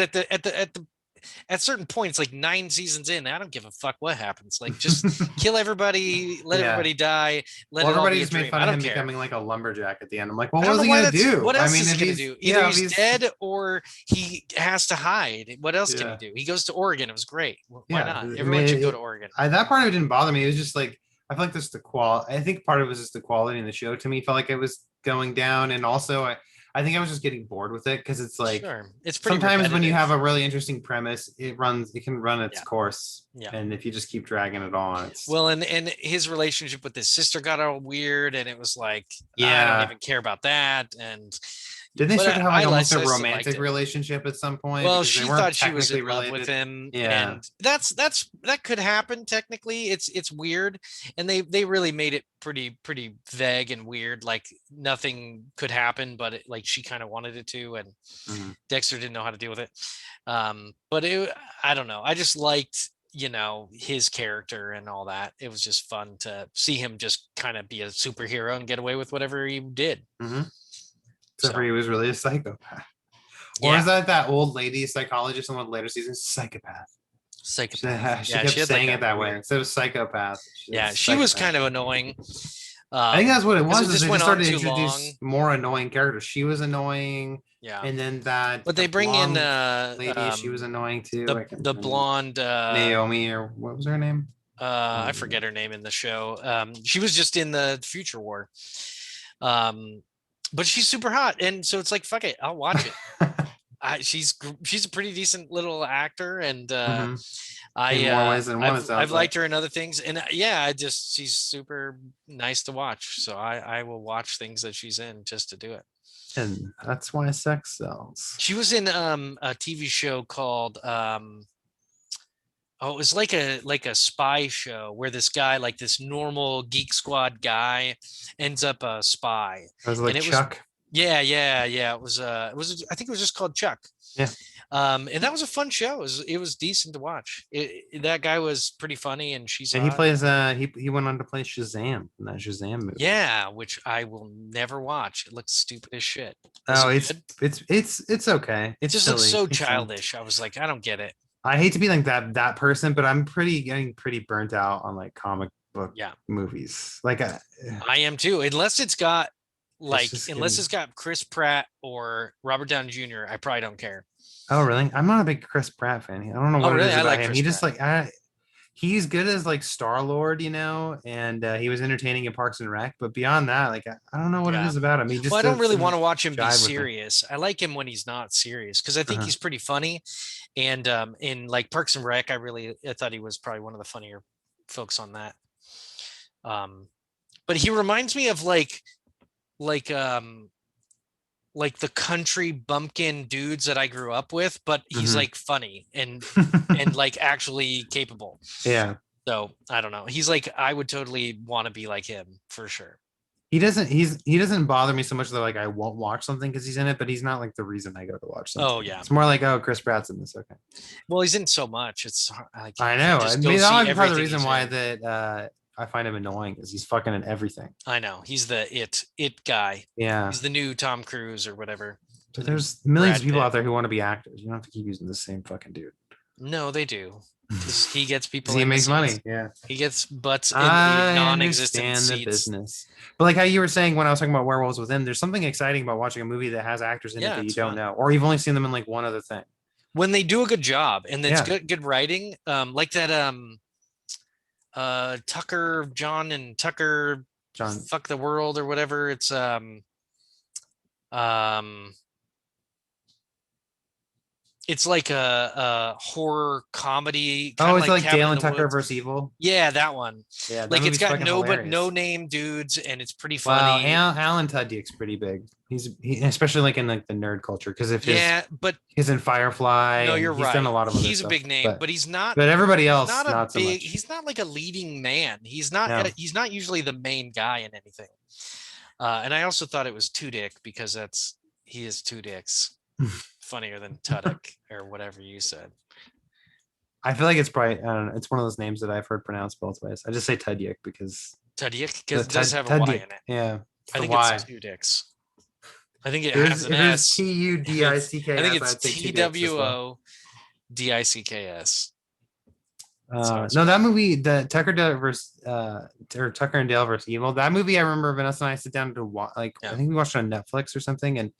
at certain points, like 9 seasons in, I don't give a fuck what happens. Like just kill everybody, let Yeah. everybody die, let Well, it all everybody be a just made dream. fun I of don't him care. becoming like a lumberjack at the end. I'm like, well, I what don't was know he why gonna that's do? what I else mean, is he if gonna he's do? Either yeah, if he's dead or he has to hide. What else can he yeah, do? He goes to Oregon. It was great. Why yeah. not? I Everyone mean, should go to Oregon. that part of it didn't bother me. It was just like I feel like this the qual. I think part of it was just the quality in the show. To me, felt like it was going down, and also I think I was just getting bored with it because it's like Sure. It's pretty sometimes when you repetitive. have a really interesting premise, it can run its Yeah. course, Yeah. and if you just keep dragging it on, it's Well, and his relationship with his sister got all weird, and it was like I don't yeah. even care about that. And Did they but start to have like almost a I still liked romantic it. relationship at some point Well, because they she weren't thought she was technically in love with related? him, Yeah. and that could happen technically. It's weird, and they really made it pretty vague and weird. Like nothing could happen, but like she kind of wanted it to, and Mhm. Dexter didn't know how to deal with it. But I don't know. I just liked his character and all that. It was just fun to see him just kind of be a superhero and get away with whatever he did. Mm-hmm. Except So for he was really a psychopath. Or yeah, is that old lady psychologist in one of the later seasons? Psychopath. psychopath. She Yeah, kept she had like saying a it that way weird. instead of psychopath. Yeah, she was Psychopath. kind of annoying. I think that's what it Because was. it Is just they went just on started to too long. introduce more annoying characters. She was annoying, Yeah, and then that but the they bring in blonde lady, she was annoying too. I can't the remember her name. blonde Naomi or what was her name? I forget her name in the show. She was just in the Future War. But she's super hot, and so it's like fuck it, I'll watch it. She's a pretty decent little actor, and Mm-hmm. In more ways than one, it sounds I've like. liked her in other things, and yeah, she's super nice to watch. So I will watch things that she's in just to do it. And that's why sex sells. She was in a TV show called oh, it was like a spy show where this guy, like this normal Geek Squad guy, ends up a spy. It was like And it Chuck. was yeah. It was I think it was just called Chuck. Yeah. And that was a fun show. It was decent to watch. That guy was pretty funny, and she's And he hot. plays he went on to play Shazam in that Shazam movie. Yeah, which I will never watch. It looks stupid as shit. Oh, it's okay. It It's just silly. looks so It's silly. childish. I was like, I don't get it. I hate to be like that person, but I'm getting pretty burnt out on like comic book Yeah, movies. Like I am too. Unless it's got getting... it's got Chris Pratt or Robert Downey Jr., I probably don't care. Oh, really? I'm not a big Chris Pratt fan. I don't know what it is about him. Chris He just Pratt. like he's good as like Star-Lord, and he was entertaining in Parks and Rec. But beyond that, like I don't know what it is about him. He just Well, I don't really want to doesn't watch him be jive with me. serious. I like him when he's not serious because I think Uh-huh. he's pretty funny. And in like Parks and Rec, I thought he was probably one of the funnier folks on that. But he reminds me of like the country bumpkin dudes that I grew up with, but he's Mhm. like funny and like actually capable. Yeah. So I don't know. He's like, I would totally want to be like him for sure. He doesn't bother me so much that like I won't watch something because he's in it, but he's not like the reason I go to watch something. Oh yeah. It's more like, oh, Chris Pratt's in this. Okay. Well, he's in so much. It's like I know. just I go mean, see that might be part of the everything reason he's why in. that I find him annoying is he's fucking in everything. I know. He's the it guy. Yeah. He's the new Tom Cruise or whatever. But and there's millions Brad of people Pitt. out there who want to be actors. You don't have to keep using the same fucking dude. No, they do. 'Cause he gets people He in the makes seats. money. Yeah. He gets butts in the I non-existent understand the seats. business. But like how you were saying when I was talking about werewolves with him, there's something exciting about watching a movie that has actors in it Yeah, that you it's don't fun. know, or you've only seen them in like one other thing. When they do a good job and it's Yeah. good writing, like that Tucker, John and Tucker John. fuck the world or whatever. It's um it's like a horror comedy, Oh, kind of it's like like Cabin Dale in and the Tucker Woods. versus Evil. Yeah, that one. Yeah, that Like it's movie's got fucking no hilarious. name dudes and it's pretty Well, funny. Alan Tudyk's pretty big. Especially like in like the nerd culture because of Yeah, but he's in Firefly no, and you're he's done a right. lot of other He's a stuff. big name, but But everybody he's else, not a not so big, much. he's not like a leading man. No. He's not usually the main guy in anything. And I also thought it was Two Dick because he is two dicks. Funnier than Tudyk or whatever you said. I feel like it's probably I don't know, it's one of those names that I've heard pronounced both ways. I just say Tudyk because Tudyk the because it does have a Y Tudyk. in it. Yeah. It's I the think it's Y. two dicks. I think it If has an it was S. And it's I think Tudicks, it's I'd say two dicks as well. TWODICKS. That's how it's No, that spelled. movie, the versus or Tucker and Dale versus Evil. That movie, I remember Vanessa and I sit down to watch. Like, I Yeah. think we watched it on Netflix or something, and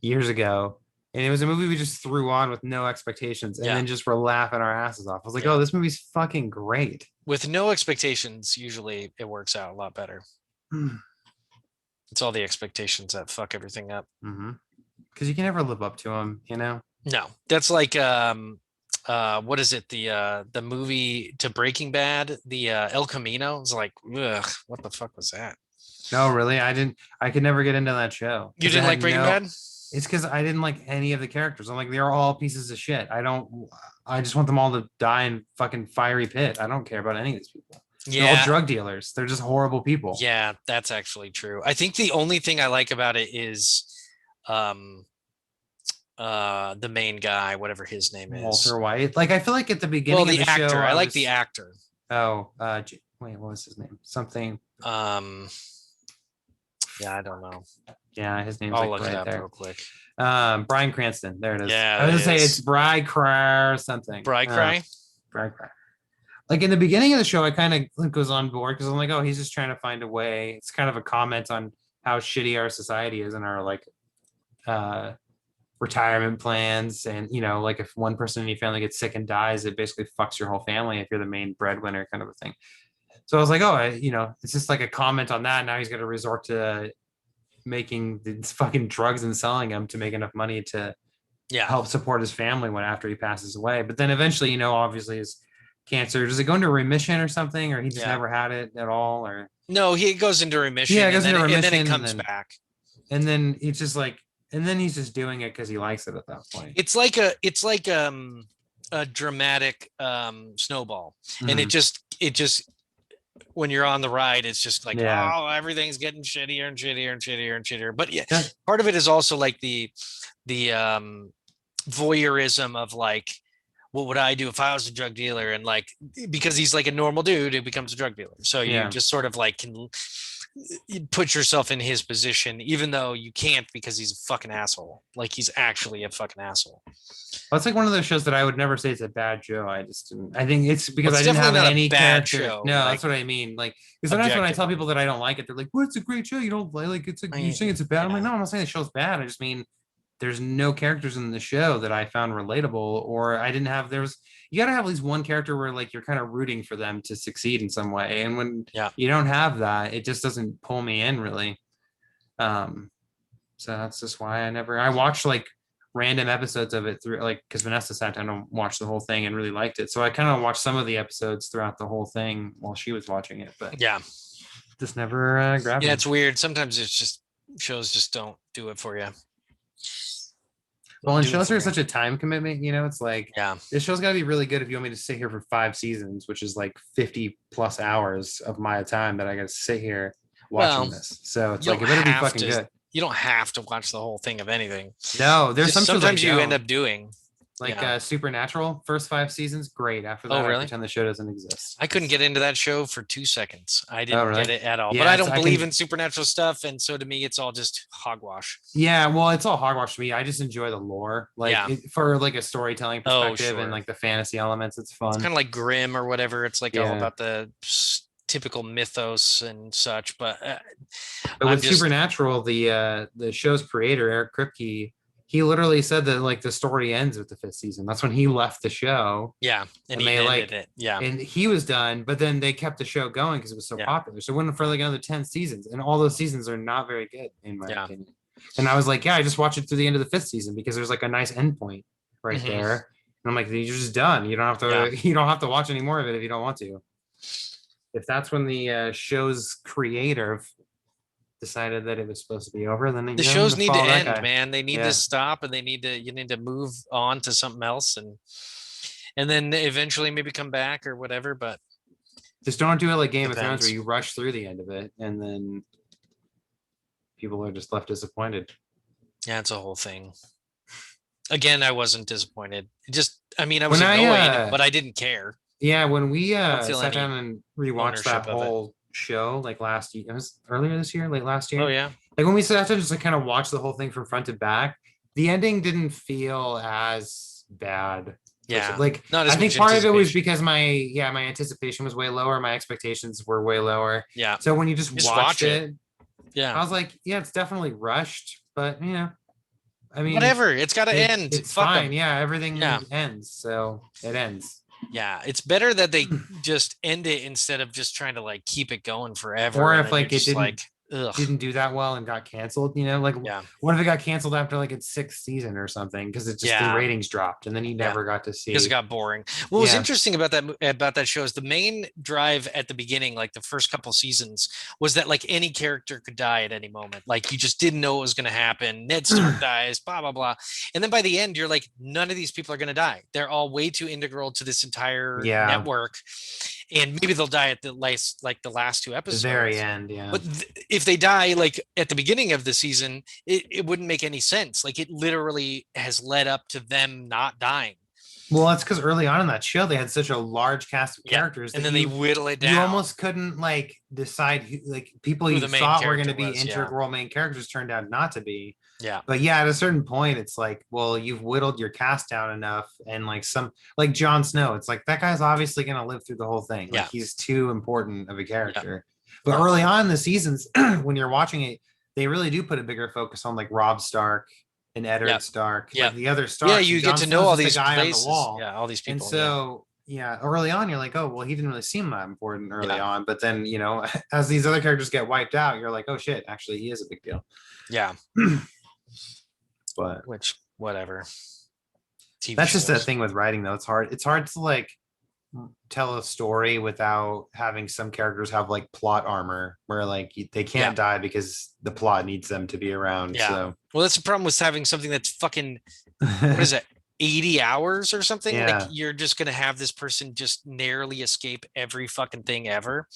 years ago, and it was a movie we just threw on with no expectations, and Yeah. then just were laughing our asses off. I was like, Yeah. oh, this movie's fucking great. With no expectations, usually it works out a lot better. It's all the expectations that fuck everything up. Because you can never live up to them, you know. No, that's like what is it? The movie to Breaking Bad, the El Camino. It's like, ugh, what the fuck was that? No, really, I didn't. I could never get into that show. You 'Cause it didn't had like Breaking no. Bad? It's because I didn't like any of the characters. I'm like, they're all pieces of shit. I don't. I just want them all to die in fucking fiery pit. I don't care about any of these people. They're all Yeah, drug dealers. They're just horrible people. yeah, that's actually true. I think the only thing I like about it is um the main guy, whatever his name is. Walter White. Like I feel like at the beginning Well, of the the actor. show, I like the actor. Oh, wait, what was his name? Something. Um yeah, I don't know. Yeah, his name's I'll like look it right up there. real quick. Bryan Cranston. There it is. Yeah, I was gonna that say is. it's Bry Cry or something. Bry Cry? Bry Cry. Like in the beginning of the show, I kind of was on board because I'm like, oh, he's just trying to find a way. It's kind of a comment on how shitty our society is and our like retirement plans. And you know, like if one person in your family gets sick and dies, it basically fucks your whole family if you're the main breadwinner, kind of a thing. So I was like, oh, it's just like a comment on that. Now he's going to resort to making these fucking drugs and selling them to make enough money to help support his family when after he passes away. But then eventually, obviously his cancer, does it go into remission or something, or he just never had it at all? Or no, he goes into remission. Yeah, it goes into remission, and then it comes back. And then it's just like, and then he's just doing it because he likes it at that point. It's like a dramatic snowball, and it just when you're on the ride, it's just like, oh, everything's getting shittier and shittier and shittier and shittier. But yeah, part of it is also like the voyeurism of like, what would I do if I was a drug dealer? And like, because he's like a normal dude who becomes a drug dealer. So you just sort of like can put yourself in his position, even though you can't because he's a fucking asshole. Like he's actually a fucking asshole. Well, it's like one of those shows that I would never say it's a bad show. I think it's because it's I didn't have any character. Show, no, like, that's what I mean. Like, because sometimes when I tell people that I don't like it, they're like, "Well, it's a great show. You don't like it's you're saying it's a bad." I'm like, no, I'm not saying the show's bad. I just mean there's no characters in the show that I found relatable, or I didn't have. You got to have at least one character where like you're kind of rooting for them to succeed in some way, and when you don't have that, it just doesn't pull me in really. So that's just why I watched like random episodes of it through, like, because Vanessa sat down and watched the whole thing and really liked it, so I kind of watched some of the episodes throughout the whole thing while she was watching it, but just never grabbed it's weird. Sometimes it's just shows just don't do it for you. Well, and shows are such a time commitment, it's like, this show's got to be really good if you want me to sit here for 5 seasons, which is like 50 plus hours of my time that I got to sit here watching this. So it's like, it better be fucking good. You don't have to watch the whole thing of anything. No, there's sometimes you end up doing. Like Yeah. Supernatural, first 5 seasons, great. After Oh, that, I really? pretend the show doesn't exist. I couldn't get into that show for 2 seconds. I Oh, didn't really? get it at all. But Yeah, I it's don't I believe can. in supernatural stuff, and so to me, it's all just hogwash. Yeah, well, it's all hogwash to me. I just enjoy the lore, like Yeah. for like a storytelling Oh, perspective and sure. like the fantasy elements. It's It's fun. kind of like Grimm or whatever. It's like all Yeah, about the typical mythos and such. But but I'm with just, Supernatural, the show's creator Eric Kripke, he literally said that like the story ends with the 5th season. That's when he left the show, yeah. And and he they ended like, it. Yeah. and he was done. But then they kept the show going because it was so Yeah. popular. So it went for like another 10 seasons, and all those seasons are not very good in my Yeah. opinion. And I was like, yeah, I just watched it through the end of the 5th season because there's like a nice end point right Hmm. there. And I'm like, you're just done. You don't have Yeah. to. You don't have to watch any more of it if you don't want to. If that's when the show's creator decided that it was supposed to be over, then The I'm shows gonna need to follow that end, guy. man. They need to Yeah, stop, and you need to move on to something else, and then eventually maybe come back or whatever. But just don't do it like Game of Thrones where depends. you rush through the end of it and then people are just left disappointed. Yeah, it's a whole thing. Again, I wasn't disappointed. It just, I mean, I was When I annoyed, but I didn't care. yeah, when we I don't feel sat any down and rewatched that ownership of it. whole show like last year, it was earlier this year, late last Oh year. yeah, Like when we sat down just to kind of watch the whole thing from front to back, the ending didn't feel as bad. yeah. Like Not I as think much part of it was anticipation. because my anticipation was way lower, my expectations were way lower. Yeah, So when you just just watched watch it. it, I Yeah, was like, yeah, it's definitely rushed, but I mean, whatever. It's got to end. it's Fuck fine. them. Yeah, everything Yeah, ends, so it ends. yeah. It's better that they just end it instead of just trying to like keep it going forever, Or and if then you're like it just like, ugh. didn't do that well and got canceled, like Yeah, what if it got canceled after like its 6th season or something because it just the yeah. ratings dropped and then you Yeah. never got to Because it see. got boring. What was Yeah, interesting about that show is the main drive at the beginning, like the first couple seasons, was that like any character could die at any moment. Like you just didn't know what was going to happen. Ned Stark dies, blah blah blah, and then by the end, you're like, none of these people are going to die. They're all way too integral to this entire yeah, network, and maybe they'll die at the last, like the last two the very episodes. end. Yeah. But if they die like at the beginning of the season, it wouldn't make any sense. Like it literally has led up to them not dying. Well, that's because early on in that show they had such a large cast of Yeah. characters And that then they you whittle it you down almost couldn't like decide like people who you the main thought were going to character be was. Yeah. integral main characters turned out not to be. Yeah. But yeah, at a certain point, it's like, well, you've whittled your cast down enough, and like some like Jon Snow, it's like that guy's obviously going to live through the whole thing. Like Yeah. he's too important of a Yeah. character. But early on in the seasons, when you're watching it, they really do put a bigger focus on like Robb Stark and Eddard Yeah. Stark, Yeah. like the other Yeah. Starks. You And get Jon to know Snow's all just these the guy places. on the wall. Yeah. All these And people. so yeah, early on, you're like, oh well, he didn't really seem that important early Yeah. on. But then as these other characters get wiped out, you're like, oh shit, actually, he is a big deal. Yeah. But Which, whatever. TV that's just a shows. thing with writing, though. It's hard to like tell a story without having some characters have like plot armor where like they can't die because the plot needs them to be around. Yeah. So Well, that's the problem with having something that's fucking, what is it? 80 hours or something. Yeah. Like you're just gonna have this person just narrowly escape every fucking thing ever.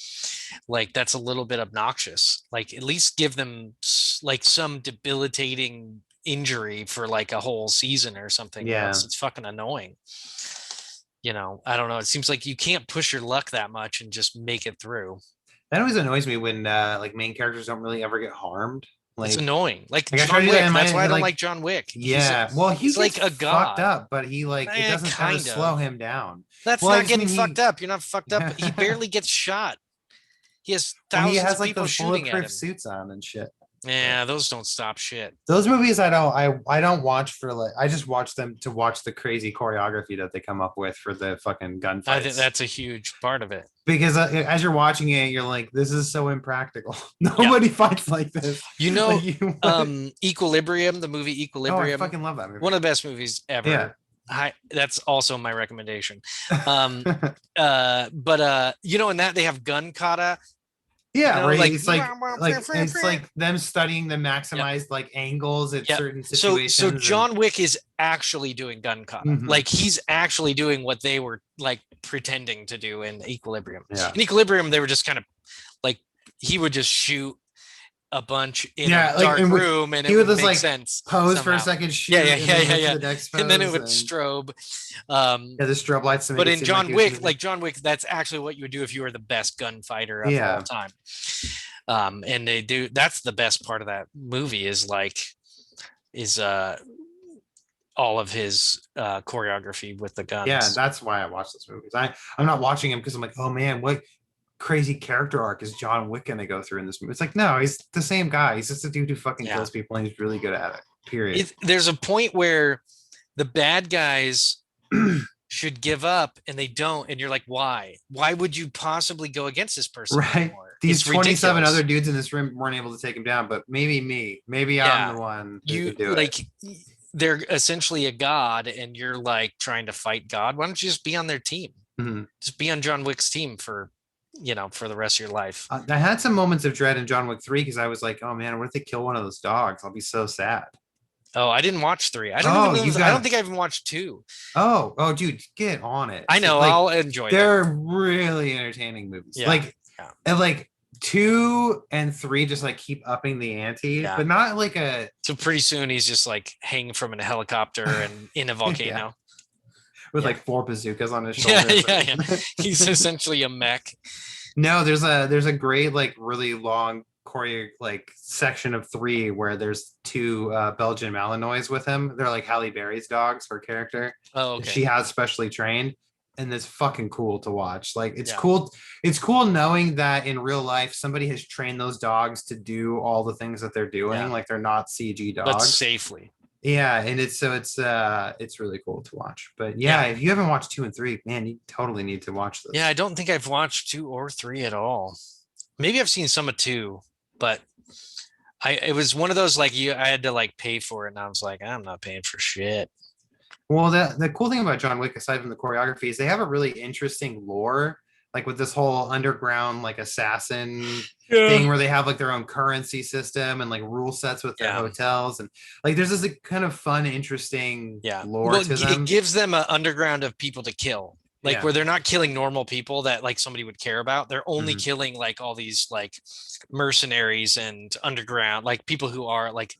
Like that's a little bit obnoxious. Like at least give them like some debilitating injury for like a whole season or something. Yeah. It's fucking annoying. I don't know. It seems like you can't push your luck that much and just make it through. That always annoys me when like main characters don't really ever get harmed. It's Like, annoying. Like I tried to John do Wick. that in That's my why I don't like like John Wick. yeah. Well, he's like a fucked god. up, but he like it doesn't ever kind slow of. him down. That's Well, I not just getting mean fucked up. You're not fucked up. He barely gets shot. He has Well, he thousands has of like people those shooting at bulletproof him. suits on and shit. Yeah, those don't stop shit. Those movies I don't watch for like I just watch them to watch the crazy choreography that they come up with for the fucking gunfights. I think that's a huge part of it. Because as you're watching it, you're like, this is so impractical. Nobody fights like this. Equilibrium, the movie Oh, I Equilibrium, fucking love that movie. one of the best movies ever. Yeah. That's also my recommendation. But in that they have gun kata. Yeah, like it's like them studying the maximized like angles at certain situations. So John Wick is actually doing gun kata. Mhm. Like he's actually doing what they were like pretending to do in Equilibrium. Yeah. In Equilibrium, they were just kind of like he would just shoot a bunch in Yeah, a like dark and room, and he it would would just make like sense pose for a somehow. second, Yeah, shoot, yeah, and yeah, then yeah, get to yeah. the next And then it pose. would And strobe. Um, yeah, the strobe lights to make but it in seem like John he was Wick, moving. like John Wick, that's actually what you would do if you were the best gunfighter of all Yeah. time. And they do. That's the best part of that movie is like is all of his choreography with the Yeah, guns. that's why I watch those movies. I'm not watching him because I'm like, oh man, what crazy character arc is John Wick gonna go through in this movie? It's like, no, he's the same guy. He's just a dude who fucking Yeah, kills people and he's really good at it. Period. there's a point where the bad guys should give up and they don't, and you're like, why would you possibly go against this person Right? anymore? These It's 27 other ridiculous. dudes in this room weren't able to take him down, but maybe me. Maybe I'm Yeah, the one who you could do it. like they're essentially a god and you're like trying to fight God. Why don't you just be on their team? Mhm. Just be on John Wick's team for for the rest of your life. I had some moments of dread in John Wick 3 because I was like, oh man, what if they kill one of those dogs? I'll be so sad. Oh, I didn't watch 3. Oh, you I don't got think I even watched 2. oh, dude, get on it. I know, Like I'll enjoy them. they're really entertaining movies. Yeah. Like Yeah. and like 2 and 3 just like keep upping the ante, Yeah. but not like a So pretty soon he's just like hanging from a helicopter and in a volcano. with Yeah. like 4 bazookas on his Yeah, shoulders. yeah. He's essentially a mech. No, there's a great like really long choreo like section of 3 where there's 2 Belgian Malinois with him. They're like Halle Berry's dogs, her character. Oh, That okay. she has specially trained, and it's fucking cool to watch. Like it's Yeah. cool. It's cool knowing that in real life somebody has trained those dogs to do all the things that they're doing. Yeah. Like they're not CG But dogs. safely. Yeah, and it's really cool to watch. But yeah, if you haven't watched 2 and 3, man, you totally need to watch this. Yeah, I don't think I've watched 2 or 3 at all. Maybe I've seen some of 2, but it was one of those like I had to like pay for it, and I was like, I'm not paying for shit. Well, the cool thing about John Wick, aside from the choreography, is they have a really interesting lore, like with this whole underground like assassin thing where they have like their own currency system and like rule sets with their hotels, and like there's this like, kind of fun, interesting lore to them. It gives them an underground of people to kill. Like where they're not killing normal people that like somebody would care about. They're only killing like all these like mercenaries and underground, like people who are like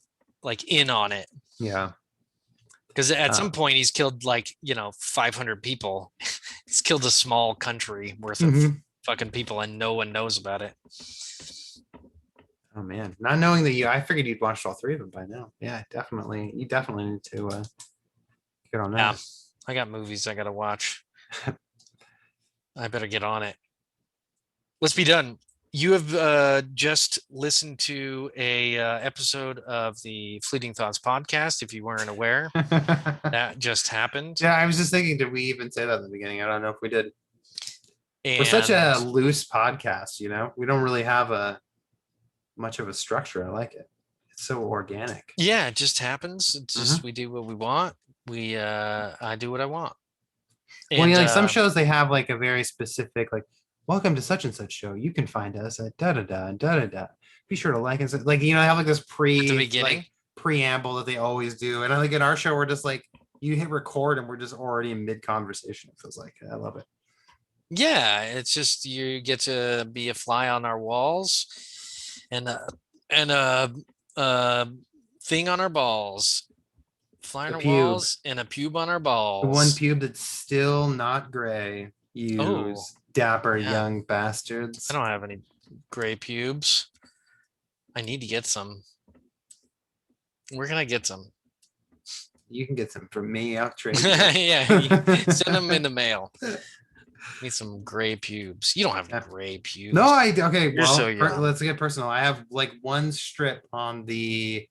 in on it. Yeah. Because at some point he's killed like, 500 people. He's killed a small country worth of fucking people and no one knows about it. Oh man, not knowing that I figured you'd watched all 3 of them by now. Yeah, definitely. You definitely need to get on that. Yeah, I got movies I got to watch. I better get on it. Let's be done. You have just listened to a episode of the Fleeting Thoughts podcast. If you weren't aware, that just happened. Yeah, I was just thinking, did we even say that in the beginning? I don't know if we did. We're such a loose podcast, we don't really have much of a structure. I like it. It's so organic. Yeah, it just happens. It's just we do what we want. I do what I want. And, well, like some shows, they have like a very specific, like, welcome to such and such show. You can find us at da da da and da da da. Be sure to like and like I have like this preamble that they always do. And I think in our show, we're just like you hit record and we're just already in mid conversation. It feels like I love it. Yeah, it's just you get to be a fly on our walls, and a thing on our balls. Fly on our walls and a pube on our balls. The one pube that's still not gray. You dapper young bastards. I don't have any gray pubes. I need to get some. Where can I get some? You can get some from me. I'll trade. Yeah, send them in the mail. Need some gray pubes. You don't have gray pubes. No, okay. You're so young. Let's get personal. I have like one strip on the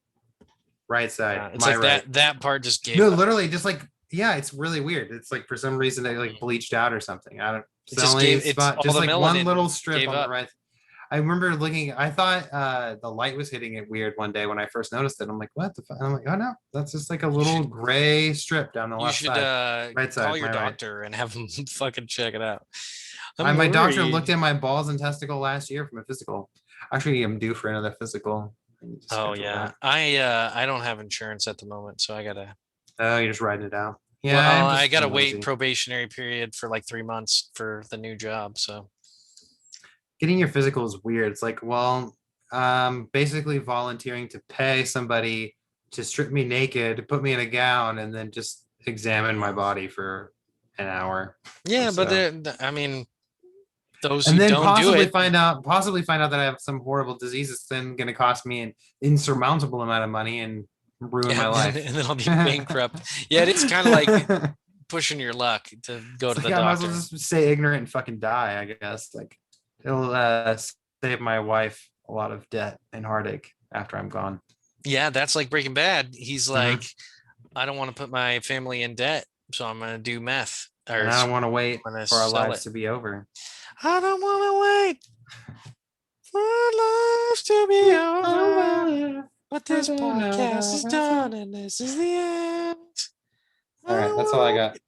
right side. It's like that part just gave up. Literally just like it's really weird. It's like for some reason they like bleached out or something. I don't just like one little strip on the right. I remember looking, I thought the light was hitting it weird one day when I first noticed it. I'm like, what the fuck? I'm like, oh no, that's just like a little gray strip down the left side. Right side. Call your doctor and have them fucking check it out. My doctor looked at my balls and testicle last year from a physical. Actually, I'm due for another physical. Oh yeah. I don't have insurance at the moment, so I gotta. Oh, you're just riding it out. Yeah. Well, I gotta wait probationary period for like 3 months for the new job. So getting your physical is weird. It's like, well, basically volunteering to pay somebody to strip me naked, put me in a gown, and then just examine my body for an hour or Yeah, but so. I mean, those who And then don't do it, possibly find out that I have some horrible disease that's then going to cost me an insurmountable amount of money and ruin yeah, my life. and then I'll be bankrupt. Yeah, it's kind of like pushing your luck to go It's to like the I might as well doctor. just stay ignorant and fucking die, I guess. Like it'll save my wife a lot of debt and heartache after I'm gone. Yeah, that's like Breaking Bad. He's Mhm. like, I don't want to put my family in debt, so I'm gonna do meth And or I don't I'm want to wait gonna for our sell lives it. to be over. I don't want to wait for our lives to be over. But this podcast is done, and this is the end. I All right, don't that's all I wanna got. wait.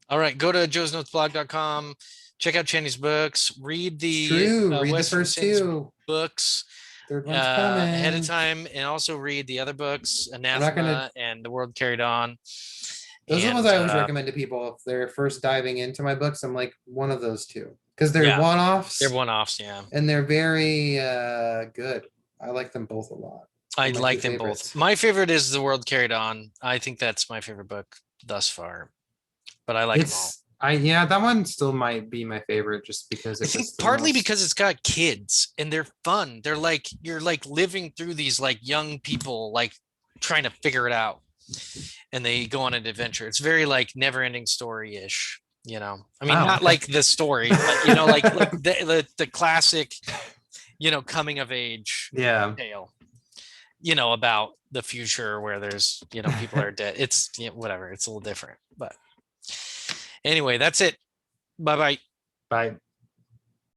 All right, go to joesnotesblog.com. Check out Cheney's books. Read It's the true. Read the Western first Sins two. books Third one's ahead of coming. time, and also read the other books, I'm not gonna. Anathema and The World Carried On. Those are the ones And I always recommend to people if they're first diving into my books. I'm like one of those two because they're yeah, they're one-offs one-offs. Yeah, and they're very good. I like them both a lot. I They're my two like them both. favorites. My favorite is The World Carried On. I think that's my favorite book thus far, but I like them all. It's I yeah, that one still might be my favorite just because I it was think the partly most. because it's got kids and they're fun. They're like you're like living through these like young people like trying to figure it out, and they go on an adventure. It's very like never-ending story-ish. I mean, Wow. not Okay. like the story, but like the classic, coming of age Yeah. tale, about the future where there's people are dead. It's whatever. It's a little different, but anyway, that's it. Bye bye. Bye.